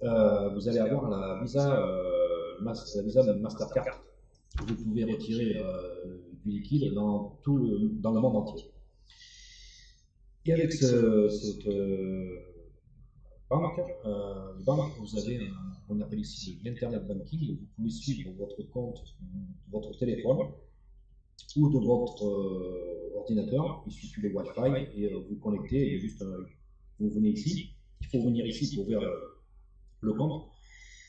vous allez avoir la visa Mastercard. Vous pouvez retirer du liquide dans le monde entier. Et avec cette banque, vous avez on appelle ici l'Internet Banking. Vous pouvez suivre votre compte, votre téléphone ou de votre ordinateur. Il suffit le Wi-Fi et vous connectez. Vous venez ici. Il faut venir ici pour ouvrir le compte.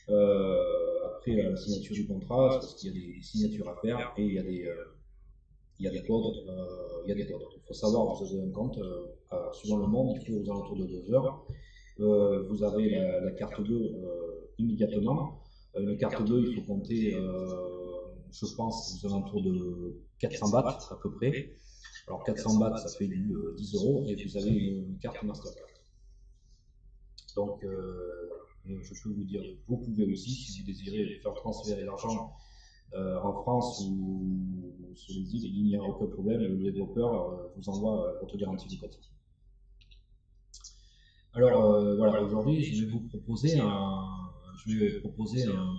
Après la signature du contrat, c'est parce qu'il y a des signatures à faire et il y a des codes. Il faut savoir que vous avez un compte, suivant le monde, il faut aux alentours de 2 heures. Vous avez la carte bleue immédiatement. Une carte bleue, il faut compter, je pense, aux alentours de 400 bahts à peu près. Alors 400 bahts, ça fait du 10 euros et vous avez une carte Mastercard. Donc, je peux vous dire, vous pouvez aussi, si vous désirez faire transférer l'argent en France ou sur les îles, il n'y a aucun problème, le développeur vous envoie votre garantie locative. Alors voilà, aujourd'hui, je vais vous proposer un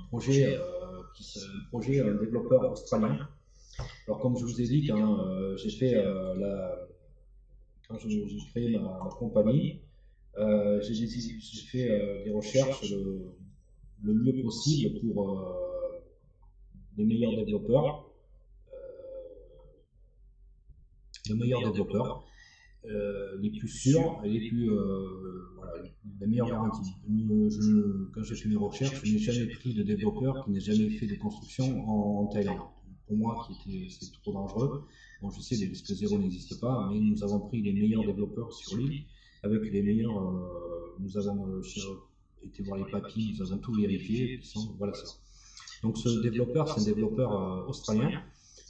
projet, un développeur australien. Alors comme je vous ai dit, quand j'ai créé ma compagnie, j'ai fait des recherches le mieux possible pour les meilleurs développeurs les meilleurs développeurs, les plus sûrs et voilà, les meilleures garanties. Quand j'ai fait mes recherches, je n'ai jamais pris de développeur qui n'ait jamais fait de construction en Thaïlande. Pour moi, c'est trop dangereux. Bon, je sais, les risques zéro n'existent pas, mais nous avons pris les meilleurs développeurs sur l'île, avec les meilleurs. Nous avons été voir les papiers, nous avons tout vérifié. Voilà ça. Donc ce développeur, c'est un développeur australien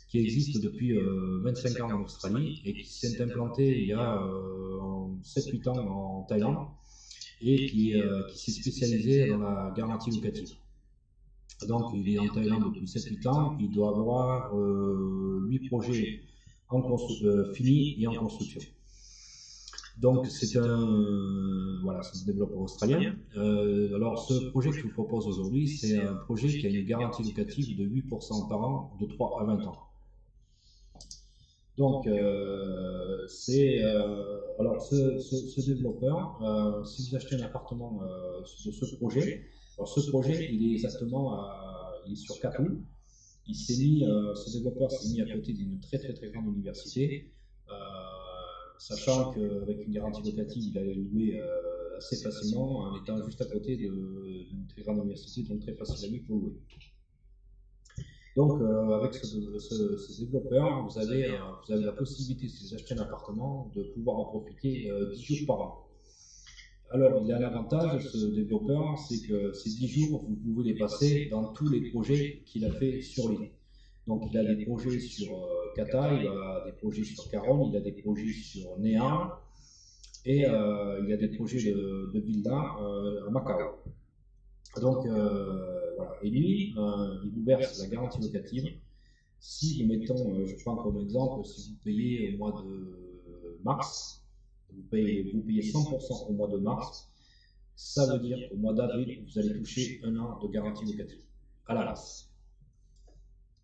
qui existe depuis 25 ans en Australie et qui s'est implanté il y a 7-8 ans en Thaïlande et qui s'est spécialisé dans la garantie locative. Donc il est en Thaïlande depuis 7-8 ans, il doit avoir 8 projets finis et en construction. Donc c'est un développeur australien. Alors ce projet que je vous propose aujourd'hui, c'est un projet qui a une garantie locative de 8% par an de 3 à 20 ans. Donc, alors ce développeur, si vous achetez un appartement de ce projet, alors ce projet, il est exactement il est sur Katou. Ce développeur s'est mis à côté d'une très grande université, sachant qu'avec une garantie locative, il allait louer assez facilement en étant juste à côté d'une très grande université, donc très facile à lui pour louer. Donc, avec ce développeur, vous avez la possibilité, si vous achetez un appartement, de pouvoir en profiter 10 jours par an. Alors, il a l'avantage, ce développeur, c'est que ces 10 jours, vous pouvez les passer dans tous les projets qu'il a fait sur l'île. Donc, il a des projets sur Kata, il a des projets sur Caron, il a des projets sur Néa, et il a des projets de villa à Macao. Donc, voilà. Et lui, il vous verse la garantie locative. Si, mettons, je prends comme exemple, si vous payez au mois de mars, vous payez 100% au mois de mars, ça veut dire qu'au mois d'avril, vous allez toucher 1 an de garantie locative à la base.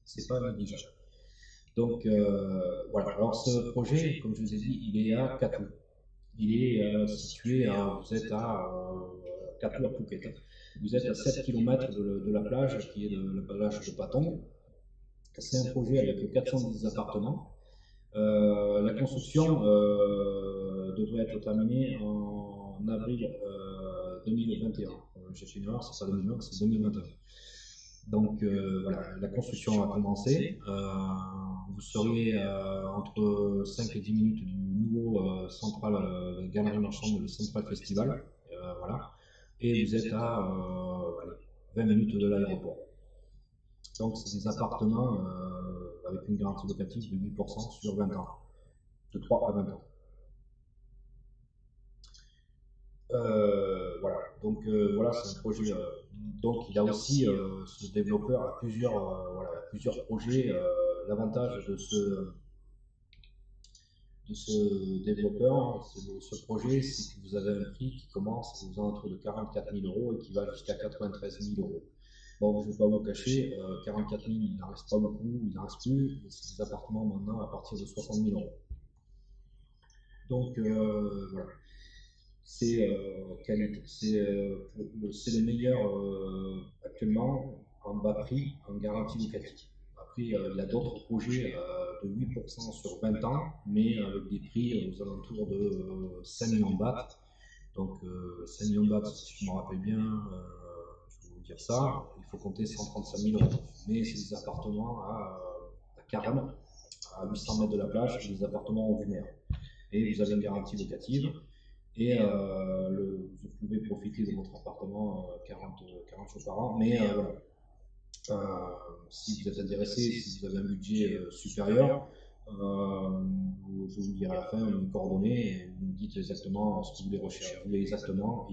C'est pas négligeable. Donc, voilà. Alors, ce projet, comme je vous ai dit, il est à Katou. Il est situé vous êtes à Katou à Phuket. Vous êtes à 7 km de la plage, qui est la plage de Patong. C'est un projet avec 410 appartements. La construction devrait être terminée en avril 2021. J'ai fait une erreur, c'est pas 2020, c'est 2021. Donc voilà, la construction a commencé. Vous seriez entre 5 et 10 minutes du nouveau central galerie marchande, le Central Festival. Voilà. Et vous êtes à 20 minutes de l'aéroport. Donc c'est des appartements avec une garantie locative de 8% sur 20 ans, de 3 à 20 ans. Voilà, donc voilà, c'est un projet. Donc il a aussi, ce développeur a plusieurs projets. L'avantage de ce développeur, ce projet, c'est que vous avez un prix qui commence aux alentours de 44 000 € et qui va jusqu'à 93 000 €. Bon, je ne vais pas vous cacher, 44 000, il n'en reste pas beaucoup, il n'en reste plus. C'est des appartements maintenant à partir de 60 000 €. Donc voilà, c'est les meilleurs actuellement en bas prix, en garantie locative. Après, il y a d'autres projets de 8% sur 20 ans, mais avec des prix aux alentours de 5 millions de bahts. Donc 5 millions de bahts, si je me rappelle bien, je vais vous dire ça, il faut compter 135 000 €. Mais c'est des appartements à Caron, à 800 mètres de la plage, des appartements en vue mer. Et vous avez une garantie locative. Et vous pouvez profiter de votre appartement 40 jours par an. Mais voilà, si vous êtes intéressé, si vous avez un budget supérieur, je vous dirai à la fin mes coordonnées et vous me dites exactement ce que vous voulez rechercher. Exactement,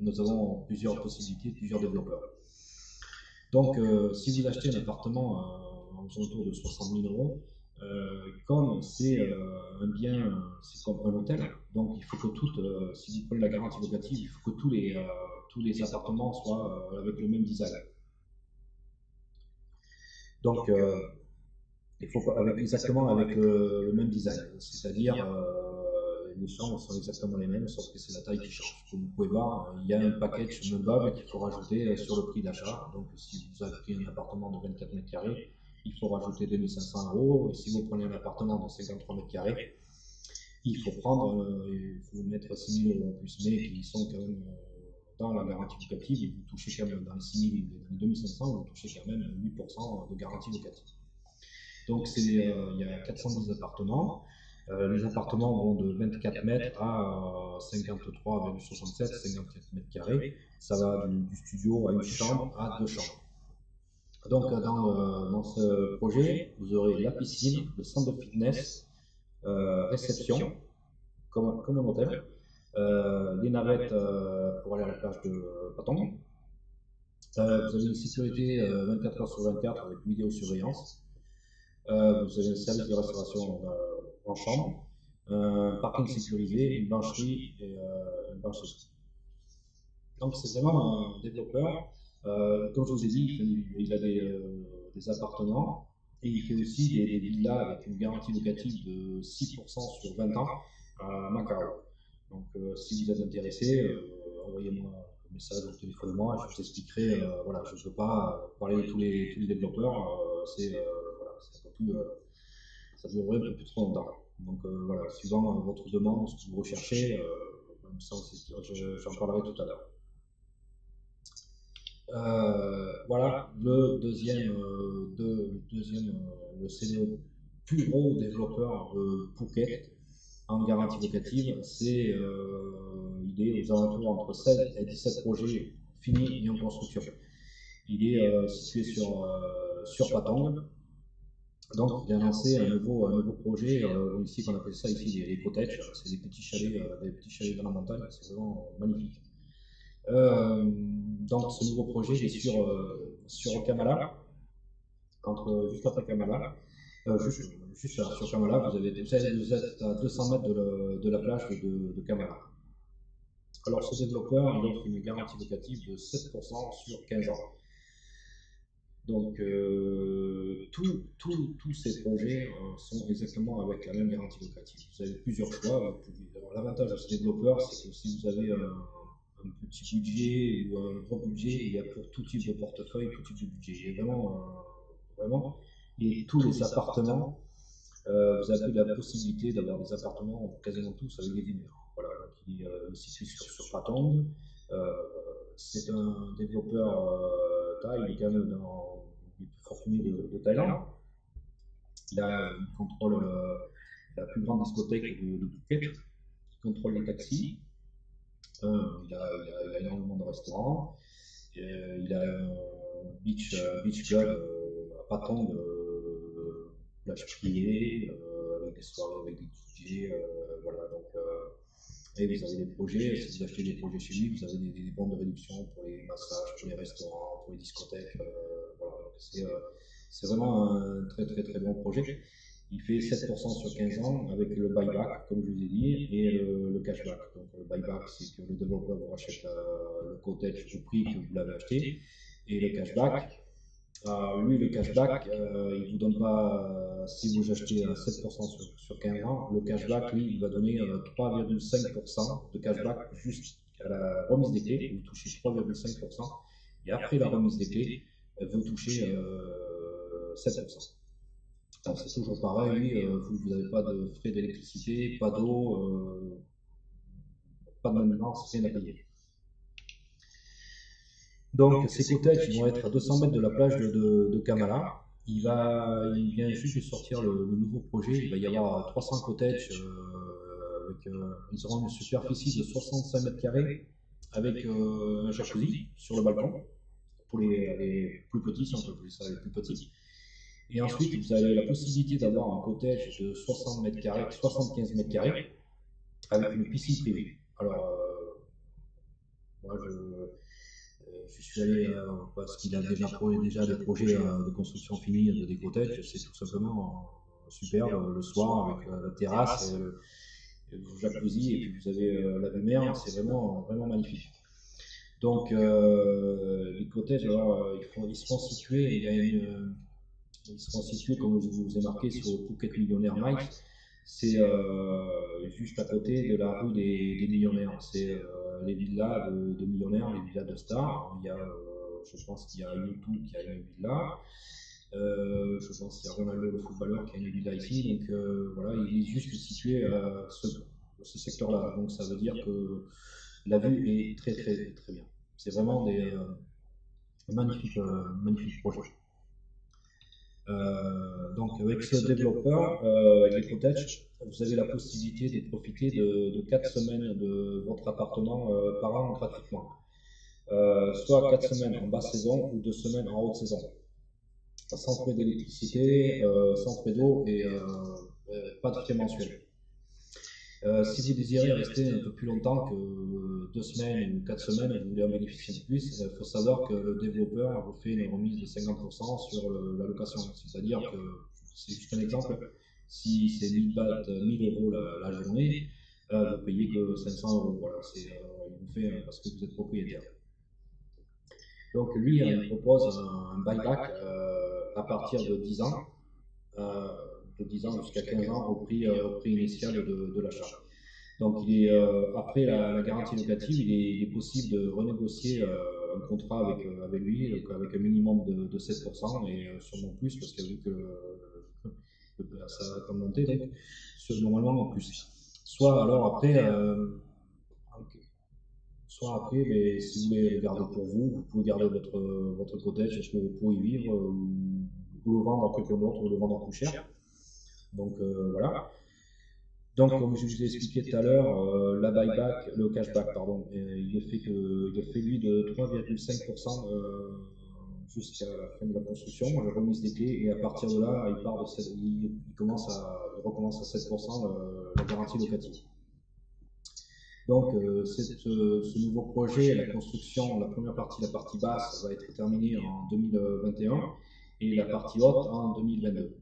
nous avons plusieurs possibilités, plusieurs développeurs. Donc, si vous achetez un appartement autour de 60 000 €, comme c'est un bien, c'est comme un hôtel, donc il faut que si vous prenez la garantie locative, il faut que tous les appartements soient avec le même design. Donc il faut exactement avec le même design, c'est-à-dire les chambres sont exactement les mêmes, sauf que c'est la taille qui change. Comme vous pouvez voir, il y a un package meublable qu'il faut rajouter sur le prix d'achat. Donc si vous avez pris un appartement de 24 mètres carrés, il faut rajouter 2500 €. Et si vous prenez un appartement de 53 mètres carrés, il faut mettre 6 000 € en plus, mais qui sont quand même dans la garantie locative. Vous touchez quand même dans les 6 000 et dans les 2500, vous touchez quand même 8% de garantie locative. Donc il y a 410 appartements. Les appartements vont de 24 mètres à 53,67, 54 mètres carrés. Ça va du studio à une chambre à 2 chambres. Donc dans ce projet, vous aurez la piscine, le centre de fitness, réception, comme un hôtel, les navettes pour aller à la plage de Patong. Vous avez une sécurité 24 heures sur 24 avec vidéosurveillance. Vous avez un service de restauration en chambre, un parking sécurisé, une blancherie et une blanchisserie. Donc c'est vraiment un développeur. Comme je vous ai dit, il a des appartements et il fait aussi des villas avec une garantie locative de 6% sur 20 ans à Macao. Donc si vous êtes intéressé, envoyez-moi un message au téléphone de moi et je vous expliquerai. Voilà, je ne peux pas parler de tous les développeurs, voilà, ça durerait un peu plus trop longtemps. Donc voilà, suivant votre demande, ce que vous recherchez, ça aussi, j'en parlerai tout à l'heure. Voilà, c'est le plus gros développeur Phuket en garantie locative. Il est aux alentours entre 16 et 17 projets finis et en construction. Il est situé sur Patong. Donc, il a lancé un nouveau projet, ici qu'on appelle ça ici les cottages. C'est des petits chalets dans la montagne, c'est vraiment magnifique. Donc, ce nouveau projet est sur Kamala, juste après Kamala. Juste sur Kamala, vous êtes à 200 mètres de la plage de Kamala. Alors, ce développeur il offre une garantie locative de 7% sur 15 ans. Donc, tous ces projets sont exactement avec la même garantie locative. Vous avez plusieurs choix. L'avantage de ce développeur, c'est que si vous avez un petit budget ou un gros budget, il y a pour tout type de portefeuille, tout type de budget. Il y a vraiment, et tous les appartements, vous avez la possibilité d'avoir des appartements quasiment tous avec des villas. Voilà, qui est situé sur Patong. C'est un développeur il est quand même dans les plus fortunés de Thaïlande. Il contrôle la plus grande discothèque de Phuket, il contrôle les taxis, il a énormément de restaurants, il a un beach club à Patong, plage privée, avec des soirées, avec des DJ, voilà, donc, et vous avez des projets, si vous achetez des projets chez lui, vous avez des bons de réduction pour les massages, pour les restaurants, pour les discothèques, voilà, c'est vraiment un très bon projet. Il fait 7% sur 15 ans avec le buyback, comme je vous ai dit, et le cashback. Donc le buyback, c'est que le développeur vous rachète le cottage au prix que vous l'avez acheté, et le cashback, lui, le cashback, il ne vous donne pas, si vous achetez 7% sur 15 ans, le cashback, lui, il va donner 3,5% de cashback juste à la remise des clés, vous touchez 3,5%, et après la remise des clés, vous touchez 7%. C'est toujours pareil, vous n'avez pas de frais d'électricité, pas d'eau, pas de maintenance, rien à payer. Donc ces cottages vont être à 200 mètres de la plage de Kamala. Il vient juste de sortir le nouveau projet. Il va y avoir 300 cottages ils auront une superficie de 65 mètres carrés avec un jacuzzi sur le balcon pour les plus petits, si on peut appeler ça les plus petits. Et ensuite, vous avez la possibilité d'avoir un cottage de 60 mètres carrés, 75 mètres carrés avec une piscine privée. Alors, moi, je suis allé parce qu'il a déjà des projets de construction finis de des cottages. C'est tout simplement superbe le soir avec la terrasse, le jacuzzi et puis vous avez la vue mer. C'est vraiment magnifique. Donc les cottages, alors, ils seront situés. Ils seront situés, comme je vous ai marqué, sur le Phuket Millionnaire Mike. C'est juste à côté de la rue des millionnaires. C'est les villas de millionnaires, les villas de stars. Je pense qu'il y a YouTube qui a une villa. Je pense qu'il y a Ronaldo, le footballeur, qui a une villa ici. Donc voilà, il est juste situé à ce secteur-là. Donc ça veut dire que la vue est très très très bien. C'est vraiment des magnifiques projets. Donc avec ce développeur, avec les cottages, vous avez la possibilité de profiter de 4 semaines de votre appartement par an gratuitement. Soit 4 semaines en basse saison ou 2 semaines en haute saison. Sans frais d'électricité, sans frais d'eau et pas de frais mensuels. Si vous désirez rester un peu plus longtemps que 2 semaines ou 4 semaines et vous voulez en bénéficier de plus, il faut savoir que le développeur vous fait une remise de 50% sur la location. C'est-à-dire que, c'est juste un exemple, si c'est 1000 euros la journée, vous payez que 500 euros. Voilà, il vous fait parce que vous êtes propriétaire. Donc lui, il propose un buyback à partir de 10 ans. De 10 ans jusqu'à 15 ans au prix initial de l'achat. Donc après la garantie locative, il est possible de renégocier un contrat avec lui, donc avec un minimum de 7% et sûrement plus, parce qu'il y a vu que ça a monté, donc normalement en plus. Soit alors après, mais si vous voulez le garder pour vous pouvez garder votre cottage pour y vivre, ou le vendre à quelqu'un d'autre, ou le vendre plus cher. Donc voilà. Donc comme je vous ai expliqué tout à l'heure, le cashback, pardon, il est fait lui de 3,5% jusqu'à la fin de la construction, la remise des clés, et à partir de là, il recommence à 7% la garantie locative. Donc ce nouveau projet, la construction, la première partie, la partie basse, va être terminée en 2021 et la partie haute en 2022.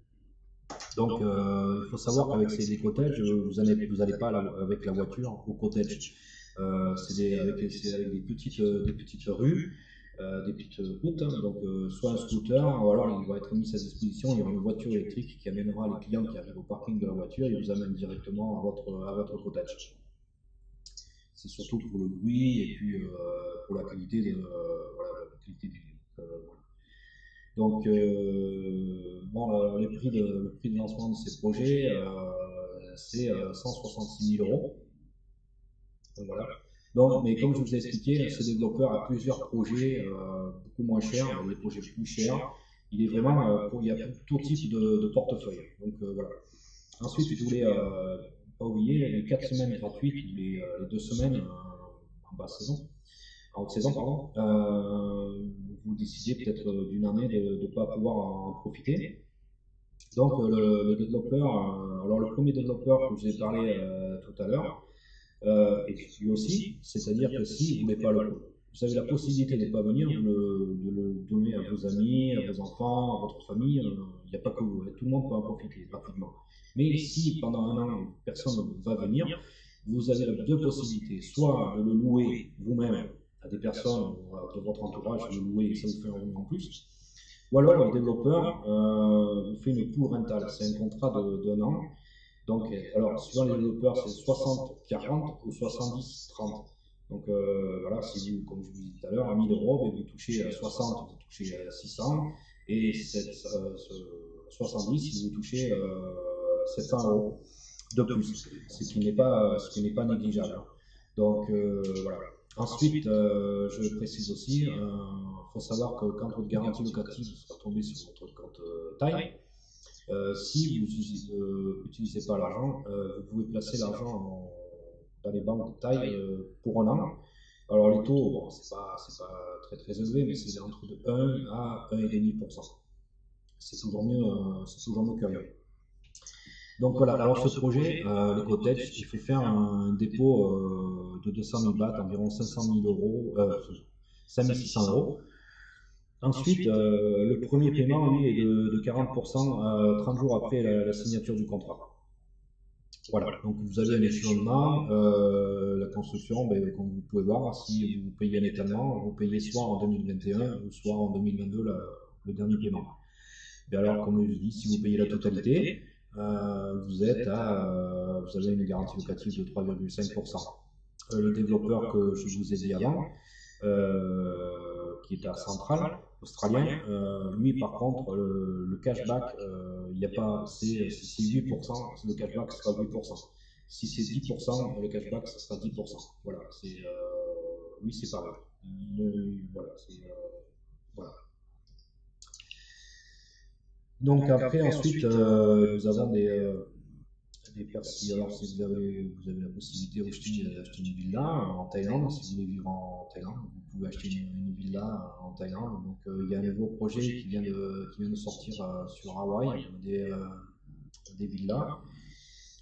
Donc il faut savoir qu'avec ces cottages, vous n'allez pas avec la voiture au cottage. C'est avec des petites rues, des petites routes, donc soit un scooter, ou alors il va être mis à disposition, il y aura une voiture électrique qui amènera les clients qui arrivent au parking de la voiture et vous amène directement à votre cottage. C'est surtout pour le bruit et puis pour la qualité de voilà. Donc bon, le prix de lancement de ces projets, c'est 166 000 euros. Donc, voilà. Donc, mais comme je vous ai expliqué, ce développeur a plusieurs projets beaucoup moins chers, des projets plus chers. Il est vraiment il y a tout type de portefeuille. Donc voilà. Ensuite, je voulais pas oublier les 4 semaines gratuites, les 2 semaines en basse saison, en haute saison, pardon. Vous décidez peut-être d'une année de ne pas pouvoir en profiter. Donc le développeur, alors le premier développeur que je vous ai parlé tout à l'heure, et lui aussi, c'est-à-dire que si vous avez la possibilité de ne pas venir, de le donner à vos amis, à vos enfants, à votre famille, il n'y a pas que vous, tout le monde peut en profiter rapidement. Mais si pendant un an, personne ne va venir, vous avez deux possibilités, soit de le louer vous-même à des personnes de votre entourage, de le louer et ça vous fait un revenu en plus, ou alors le développeur vous fait une pool rental, c'est un contrat d'un an. Donc, alors, suivant les développeurs, c'est 60-40 ou 70-30. Donc, voilà, si vous, comme je vous disais tout à l'heure, à 1000 euros, vous touchez 60, vous touchez 600, et 70, si vous touchez 700 euros de plus, ce qui n'est pas négligeable. Donc, voilà. Ensuite, je précise aussi, il faut savoir que quand votre garantie locative sera tombée sur votre compte taille, si vous n'utilisez pas l'argent, vous pouvez placer l'argent dans les banques de taille pour un an. Alors les taux, bon, c'est pas très élevé, mais c'est entre 1 à 1,5%. C'est toujours mieux que rien. Donc voilà, alors ce projet, le cottage, il faut faire un dépôt de 200 000 bahts, environ 500 000 euros, 5 600 euros. Ensuite, le premier paiement, lui, est de 40% 30 jours après la signature du contrat. Voilà, donc vous avez un échelonnement, la construction, comme vous pouvez voir, si vous payez un étalement, vous payez soit en 2021 ou soit en 2022 le dernier paiement. Et alors, comme je dis, si vous payez la totalité, vous avez une garantie locative de 3,5%. Le développeur que je vous ai dit avant, qui est à Centrale, australien. Lui, par contre, le cashback, il n'y a pas, c'est 8%, le cashback sera 8%. Si c'est 10%, le cashback, ça sera 10%. Voilà, oui, c'est pareil. Voilà, voilà. Donc après, ensuite, nous avons des personnes. Alors, si vous avez la possibilité d'acheter une villa en Thaïlande, si vous voulez vivre en Thaïlande, vous pouvez acheter une villa en Thaïlande. Donc, il y a un nouveau projet qui vient de sortir sur Hawaï, des villas.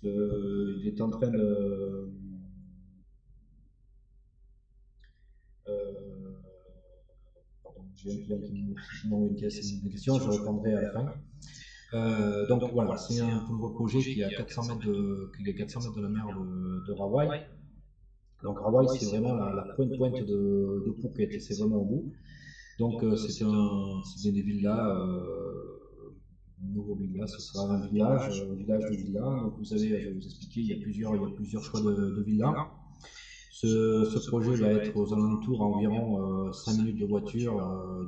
Il est en train de. Pardon, j'ai un client qui m'envoie une question, je répondrai à la fin. Donc voilà, c'est un nouveau projet qui est à 400 mètres de la mer de Hawaï. Donc Hawaï, c'est vraiment la pointe de Phuket, c'est vraiment au bout. Donc c'est des villas, nouveau village, ce sera un village de villas. Donc vous avez, je vais vous expliquer, il y a plusieurs choix de villas. Ce projet va être aux alentours à environ 5 minutes de voiture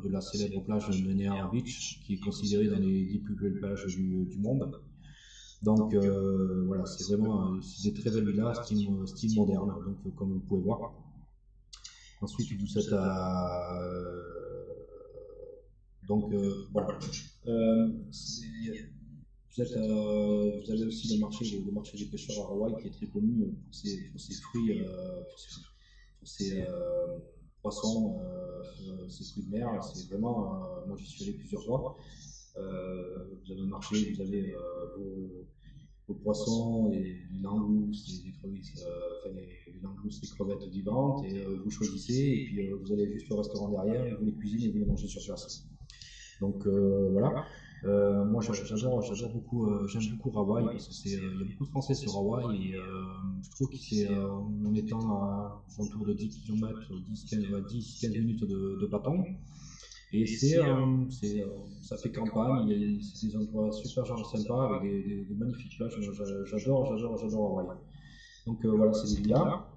de la célèbre plage de Near Beach, qui est considérée dans les 10 plus belles plages du monde. Donc voilà, c'est vraiment des très belles villas, style moderne, donc comme vous pouvez voir. Ensuite, vous êtes à. Donc voilà. Vous avez aussi le marché des pêcheurs à Hawaï qui est très connu pour ses fruits, pour ses poissons, ses fruits de mer. C'est vraiment, moi j'y suis allé plusieurs fois. Vous avez le marché, vous avez vos poissons, les langoustes, les crevettes, les langoustes, les crevettes vivantes, et vous choisissez, et puis vous allez juste au restaurant derrière, vous les cuisinez et vous les mangez sur place. Donc voilà. Moi j'aime beaucoup Hawaï parce que il y a beaucoup de Français sur Hawaï et je trouve que c'est en étant à autour de 10 km, 10-15 minutes de bâton. Et ça fait campagne, c'est des endroits super sympas avec des magnifiques plages. J'adore Hawaï. Donc voilà, c'est des villas.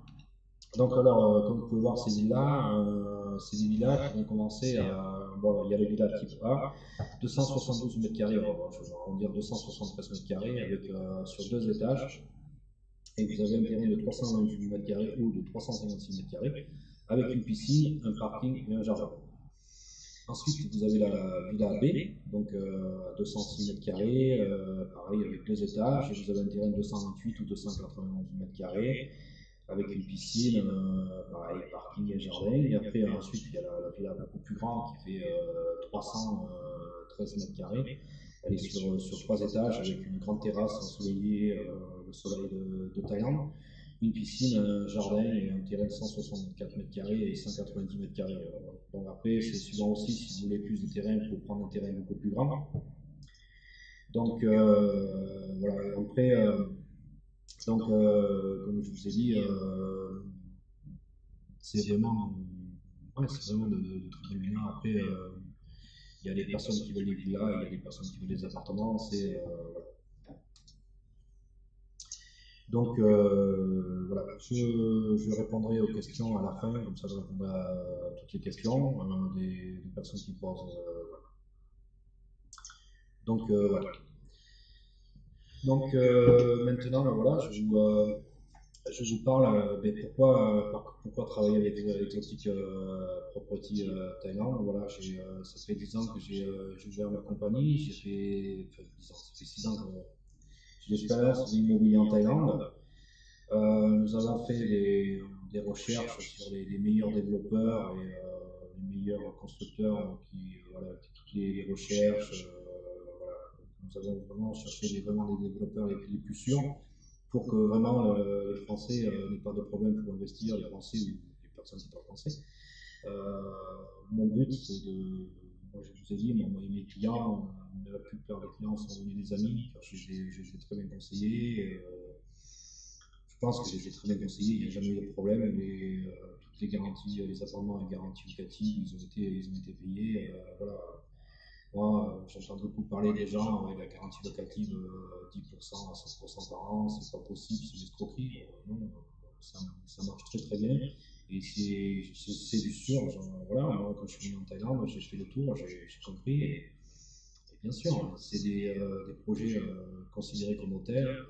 Donc alors, comme vous pouvez voir, ces villas, c'est des villas qui vont commencer à. Bon, il y a la villa type A, 272 mètres carrés, on va dire 273 mètres carrés, avec, sur 2 étages. Et vous avez un terrain de 328 mètres carrés ou de 356 mètres carrés, avec une piscine, un parking et un jardin. Ensuite, vous avez la villa B, donc à 206 mètres carrés, pareil avec 2 étages, et vous avez un terrain de 228 ou 291 mètres carrés, avec une piscine, pareil, parking et jardin. Et après, ensuite, il y a la villa beaucoup plus grande qui fait 313 mètres carrés. Elle est sur 3 étages avec une grande terrasse ensoleillée, le soleil de Thaïlande. Une piscine, un jardin et un terrain de 164 mètres carrés et 190 mètres carrés. Donc après, c'est suivant aussi si vous voulez plus de terrain, il faut prendre un terrain beaucoup plus grand. Donc voilà, après, comme je vous ai dit, c'est vraiment, c'est vraiment de très belles villas. Après, il y a des personnes qui veulent des villas, il y a des personnes qui veulent des appartements. Voilà. Donc voilà, je répondrai aux questions à la fin, comme ça je répondrai à toutes les questions des personnes qui posent. Voilà. Donc voilà. Donc maintenant, voilà, je vous parle pourquoi travailler avec Exotic Property Thaïlande. Voilà, ça fait 10 ans que j'ai ouvert ma compagnie. Ça fait 6 ans que j'ai l'expérience de l'immobilier en Thaïlande. Nous avons fait des recherches sur les meilleurs développeurs et les meilleurs constructeurs voilà, toutes les recherches. Voilà. Nous avons vraiment cherché vraiment des développeurs les plus sûrs pour que vraiment les Français n'aient pas de problème pour investir, les Français ou les personnes qui parlent français. Mon but, c'est moi je vous ai dit, mes clients, la plupart des clients sont devenus des amis, car je les ai très bien conseillés. Je pense que je les ai très bien conseillés, il n'y a jamais eu de problème. Toutes les garanties, les abonnements et garanties locatives, ils ont été payés. Voilà. Moi, j'entends beaucoup parler des gens avec la garantie locative 10% à 100% par an, c'est pas possible, c'est une escroquerie. Non, ça marche très très bien. Et c'est du sûr. Voilà, moi, quand je suis venu en Thaïlande, j'ai fait le tour, j'ai compris. Et bien sûr, c'est des projets considérés comme hôtels.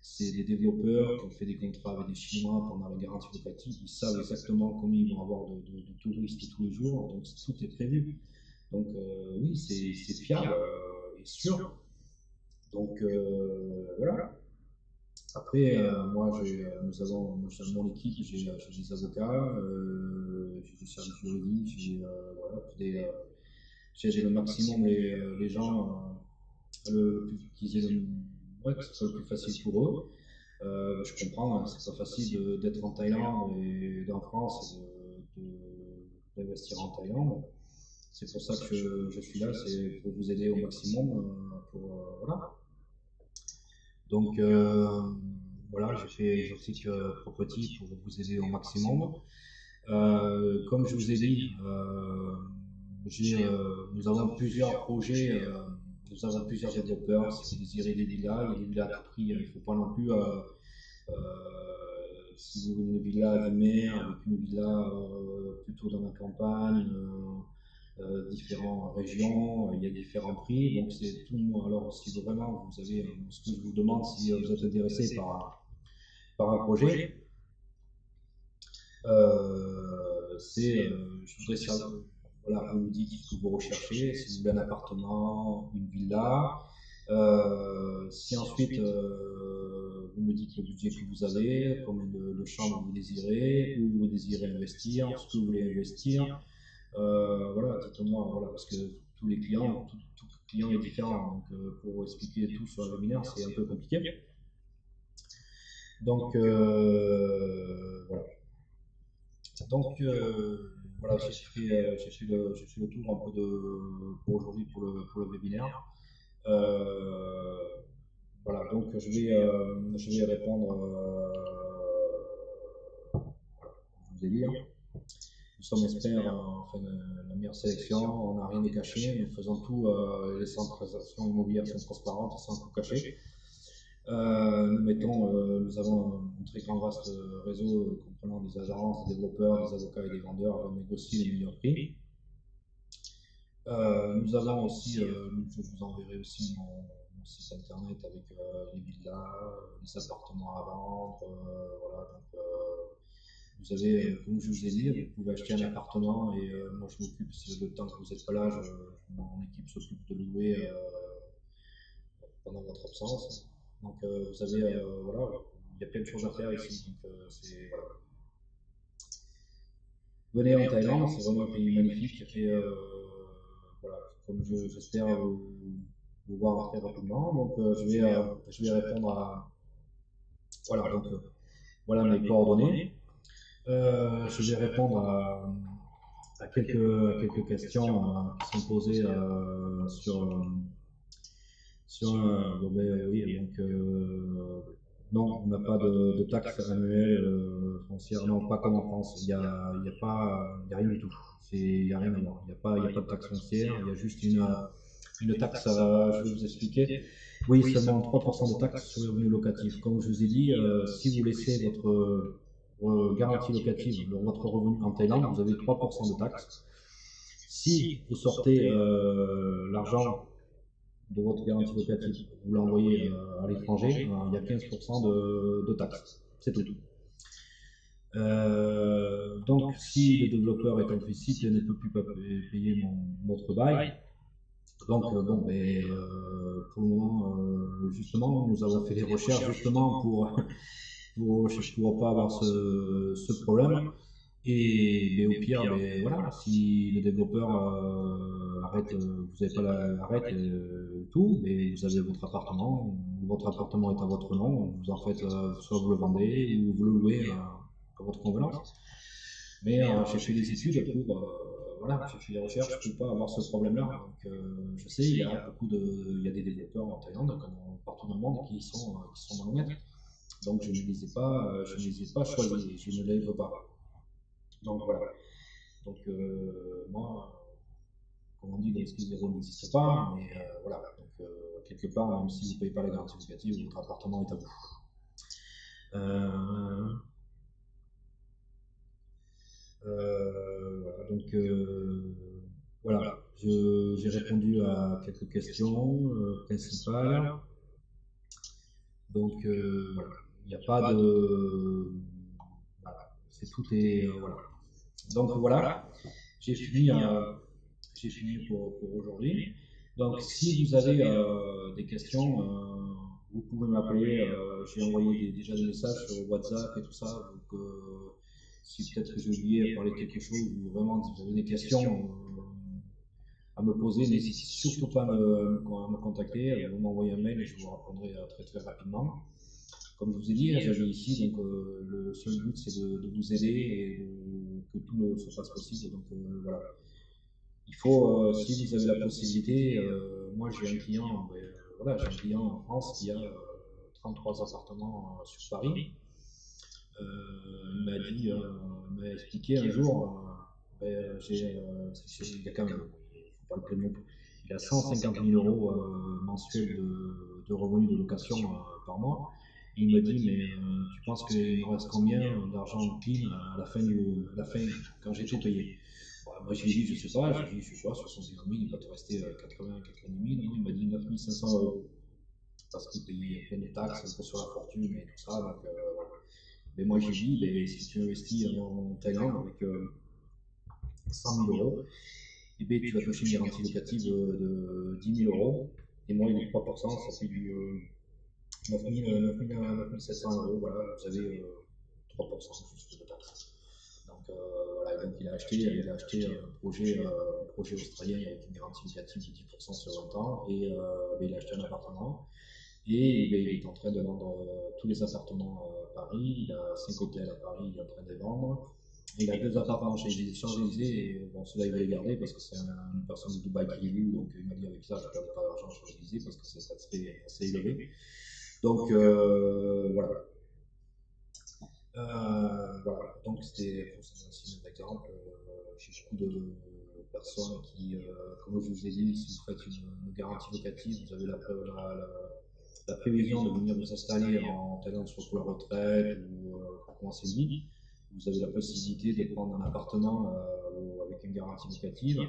C'est des développeurs qui ont fait des contrats avec des Chinois pendant la garantie locative. Ils savent exactement combien ils vont avoir de touristes tous les jours. Donc tout est prévu. Donc oui, c'est fiable et sûr. Donc voilà. Après, moi, mon équipe, j'ai des avocats, j'ai du service juridique, voilà, j'aide le maximum les gens qu'ils aient ouais, que ce soit le plus facile pour eux. Je comprends, hein, c'est pas facile d'être en Thaïlande et en France et d'investir en Thaïlande. C'est pour ça que je suis là, c'est pour vous aider au maximum. Voilà. Donc voilà, j'ai fait Exotic Property pour vous aider au maximum. Comme je vous ai dit, nous avons plusieurs projets, nous avons plusieurs développeurs. Si vous désirez des villas, il y a des villas à tout prix. Il ne faut pas non plus, si vous voulez une villa à Vimer, avec une villa plutôt dans la campagne, différentes régions, il y a différents prix. Donc c'est tout. Alors si vraiment vous avez, ce que je vous demande, si vous êtes intéressé par un projet, je voudrais savoir, voilà, vous me dites ce que vous recherchez, si vous voulez un appartement, une villa. Si ensuite vous me dites le budget que vous avez, combien de chambres vous désirez, où vous désirez investir, ce que vous voulez investir. Voilà, dites-moi, voilà, parce que tous les clients, tout client est différent, donc pour expliquer tout sur un webinaire, c'est un peu compliqué. Donc voilà. Donc voilà, j'ai fait le tour un peu pour aujourd'hui pour le webinaire. Voilà, donc je vais répondre. Je vous ai dit, hein. Nous sommes experts, on fait la meilleure sélection, on n'a rien à cacher, nous faisons tout, les transactions immobilières sont transparentes, sans tout cacher. Nous avons un très grand vaste réseau comprenant des agences, des développeurs, des avocats et des vendeurs à négocier les meilleurs prix. Nous avons aussi, je vous enverrai aussi mon site internet avec les villas, les appartements à vendre. Voilà, donc, vous avez, comme je vous ai dit, vous pouvez acheter un appartement et moi je m'occupe, si le temps que vous n'êtes pas là, mon équipe s'occupe de louer pendant votre absence. Donc vous avez, voilà, il y a plein de choses à faire ici. Donc, voilà. Venez en Thaïlande, c'est vraiment un pays magnifique. Et voilà, comme j'espère vous voir très rapidement. Donc je vais répondre à. Voilà, donc voilà mes coordonnées. Je vais répondre à quelques questions qui sont posées bon, ben, oui, donc non, on n'a pas de taxe annuelle foncière, non, pas comme en France. Il y a rien du tout. Il n'y a rien à voir. Il n'y a pas de taxe foncière. Il y a juste une taxe. Je vais vous expliquer. Oui, seulement 3% de taxe sur le revenu locatif. Comme je vous ai dit, si vous laissez votre garantie locative, votre revenu en Thaïlande, vous avez 3% de taxe. Si vous sortez l'argent de votre garantie locative, vous l'envoyez à l'étranger, il y a 15% de taxes. C'est tout. Donc, si le développeur est en déficit et ne peut plus payer notre bail, donc bon, mais, pour le moment, justement, nous avons fait des recherches justement pour pas avoir ce problème. Et au pire, mais voilà, si le développeur arrête, vous n'avez pas arrête tout, mais vous avez votre appartement est à votre nom, vous en faites, soit vous le vendez ou vous le louez à votre convenance. Mais j'ai fait des études pour, voilà, j'ai fait des recherches pour pas avoir ce problème-là. Donc je sais, il y a des développeurs en Thaïlande, comme partout dans le monde, qui sont dans le net. Donc je ne les ai pas choisis, je ne les veux pas. Donc voilà. Donc moi, comme on dit, le risque zéro n'existe pas, mais voilà. Donc quelque part, même si vous ne payez pas la garantie locative, votre appartement est à vous. Donc voilà, j'ai répondu à quelques questions principales. Donc voilà, il n'y a pas de... Voilà, c'est tout est... voilà. Donc voilà, j'ai fini, j'ai fini pour aujourd'hui. Donc si vous avez des questions, vous pouvez m'appeler. J'ai envoyé déjà des messages sur WhatsApp et tout ça. Donc si peut-être que j'ai oublié de parler de quelque chose, ou vraiment si vous avez des questions à me poser, n'hésitez surtout pas à me contacter. Vous m'envoyez un mail et je vous répondrai très très rapidement. Comme je vous ai dit, j'habite ici, donc le seul but c'est de vous aider et que tout se fasse possible. Donc voilà. Il faut, si vous avez la possibilité, moi j'ai un client, voilà, j'ai un client en France qui a 33 appartements sur Paris. Il m'a dit, il m'a expliqué un jour, il y a quand même, faut pas le plaindre non plus, il a 150 000 euros mensuels de revenus de location par mois. Et il me dit, mais tu penses qu'il me reste combien d'argent clean à la fin quand j'ai tout payé? Moi, je lui ai dit, je sais pas, 70 000, il va te rester 80, 90 000. Non, il m'a dit 9 500 euros. Parce qu'il payait plein de taxes sur la fortune et tout ça. Donc, voilà. Mais moi, j'ai dit, si tu investis en Thaïlande avec 100 000 euros, et bien, tu vas toucher une garantie locative de 10 000 euros. Et moi, il est 3%, ça fait du 9 700 euros. Voilà, vous avez 3% juste de taxes. Donc, voilà, donc il a acheté un projet australien avec une garantie locative de 10% sur 20 ans et il a acheté un appartement et il est en train de vendre tous les appartements à Paris. Il a 5 hôtels à Paris, il est en train de les vendre. Et il a 2 appartements chez Champs-Élysées et bon, ceux-là il va les garder parce que c'est une personne de Dubaï qui est loue, donc il m'a dit avec ça je ne perds pas d'argent chez Champs-Élysées parce que c'est assez élevé. Donc voilà. Voilà, donc c'était aussi un exemple. J'ai beaucoup de personnes qui, comme je vous ai dit, si vous faites une garantie locative, vous avez la prévision de venir vous installer en Thaïlande, soit pour la retraite ou pour commencer une vie. Vous avez la possibilité de prendre un appartement avec une garantie locative.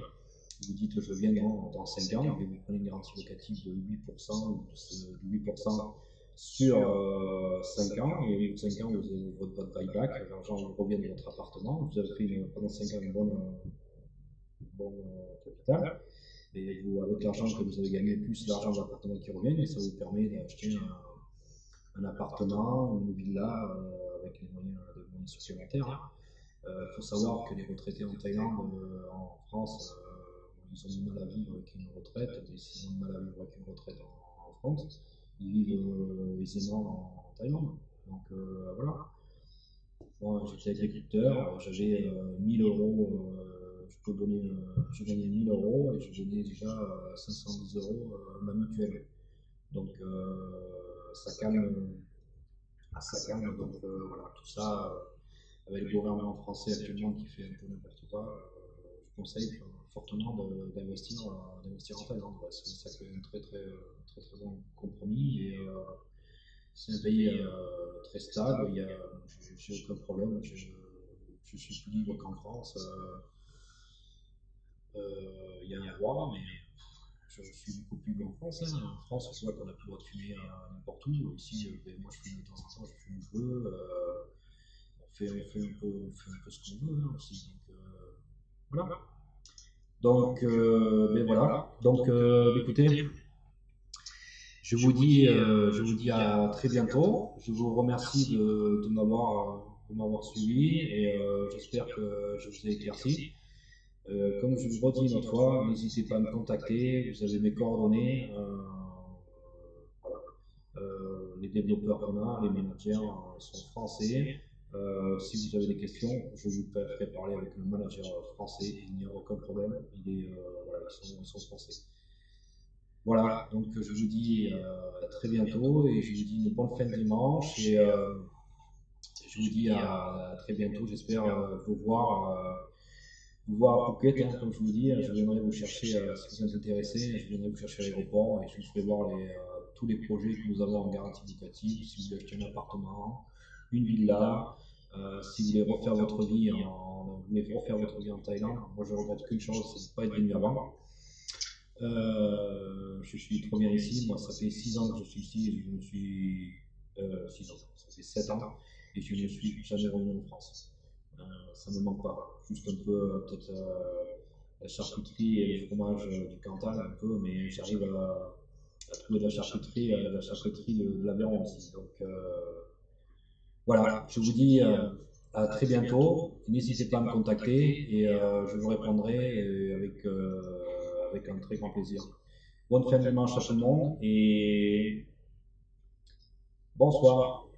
Vous dites je viens dans 5 ans, et vous prenez une garantie locative de 8% ou de 8% sur 5 ans, et au bout de 5 ans, vous avez votre buyback, l'argent revient de votre appartement, vous avez pris pendant 5 ans une bonne capital, et vous, avec l'argent que vous avez gagné, plus l'argent de l'appartement qui revient, et ça vous permet d'acheter un appartement, une villa avec des moyens supplémentaires. Il faut savoir que les retraités en Thaïlande, en France, ils ont du mal à vivre avec une retraite, et s'ils ont du mal à vivre avec une retraite en France, ils vivent aisément en Thaïlande. Donc voilà. Moi j'étais agriculteur, j'avais 1000 euros, je gagnais 1000 euros et je donnais déjà 510 euros à ma mutuelle. Donc ça calme, donc voilà, tout ça. Avec le gouvernement français actuellement qui fait un peu n'importe quoi, je conseille fortement d'investir en Thaïlande. Ouais, ça fait un très bon compromis et c'est un pays très stable. J'ai aucun problème. Je suis plus libre qu'en France. Il y a un roi, mais je suis beaucoup plus libre en France. Hein. En France, je vois qu'on a plus le droit de fumer n'importe où. Ici, moi je fume de temps en temps, je fume où je veux. On fait un peu ce qu'on veut hein, aussi. Donc, voilà. Donc, voilà. Donc, écoutez, je vous dis à très bientôt. Je vous remercie de m'avoir suivi et j'espère que je vous ai éclairci. Comme je vous redis une autre fois, n'hésitez pas à me contacter. Vous avez mes coordonnées. Voilà. Les développeurs qu'on a, les managers sont français. Si vous avez des questions, je vous ferai parler avec le manager français, il n'y a aucun problème, voilà, ils sont français. Voilà, donc je vous dis à très bientôt et je vous dis une bonne fin de dimanche et je vous dis à très bientôt, j'espère vous voir à Phuket, hein, comme je vous dis, je viendrai vous chercher si vous êtes intéressé, je viendrai vous chercher à l'aéroport et je vous ferai voir tous les projets que nous avons en garantie locative, si vous voulez acheter un appartement, une villa, Si vous voulez refaire votre vie en Thaïlande, moi je regrette qu'une chose, c'est de ne pas être venu avant. Je suis trop bien ici. Moi, ça fait 6 ans que je suis ici et je me suis. 6 ans, ça fait 7 ans et je ne suis jamais revenu en France. Ça ne me manque pas. Juste un peu, peut-être la charcuterie et le fromage du Cantal, un peu, mais j'arrive à trouver de la charcuterie de l'Aveyron aussi. Donc voilà, je vous dis à très bientôt. N'hésitez pas à me contacter et je vous répondrai avec un très grand plaisir. Bonne fin de dimanche à tout le monde et bonsoir.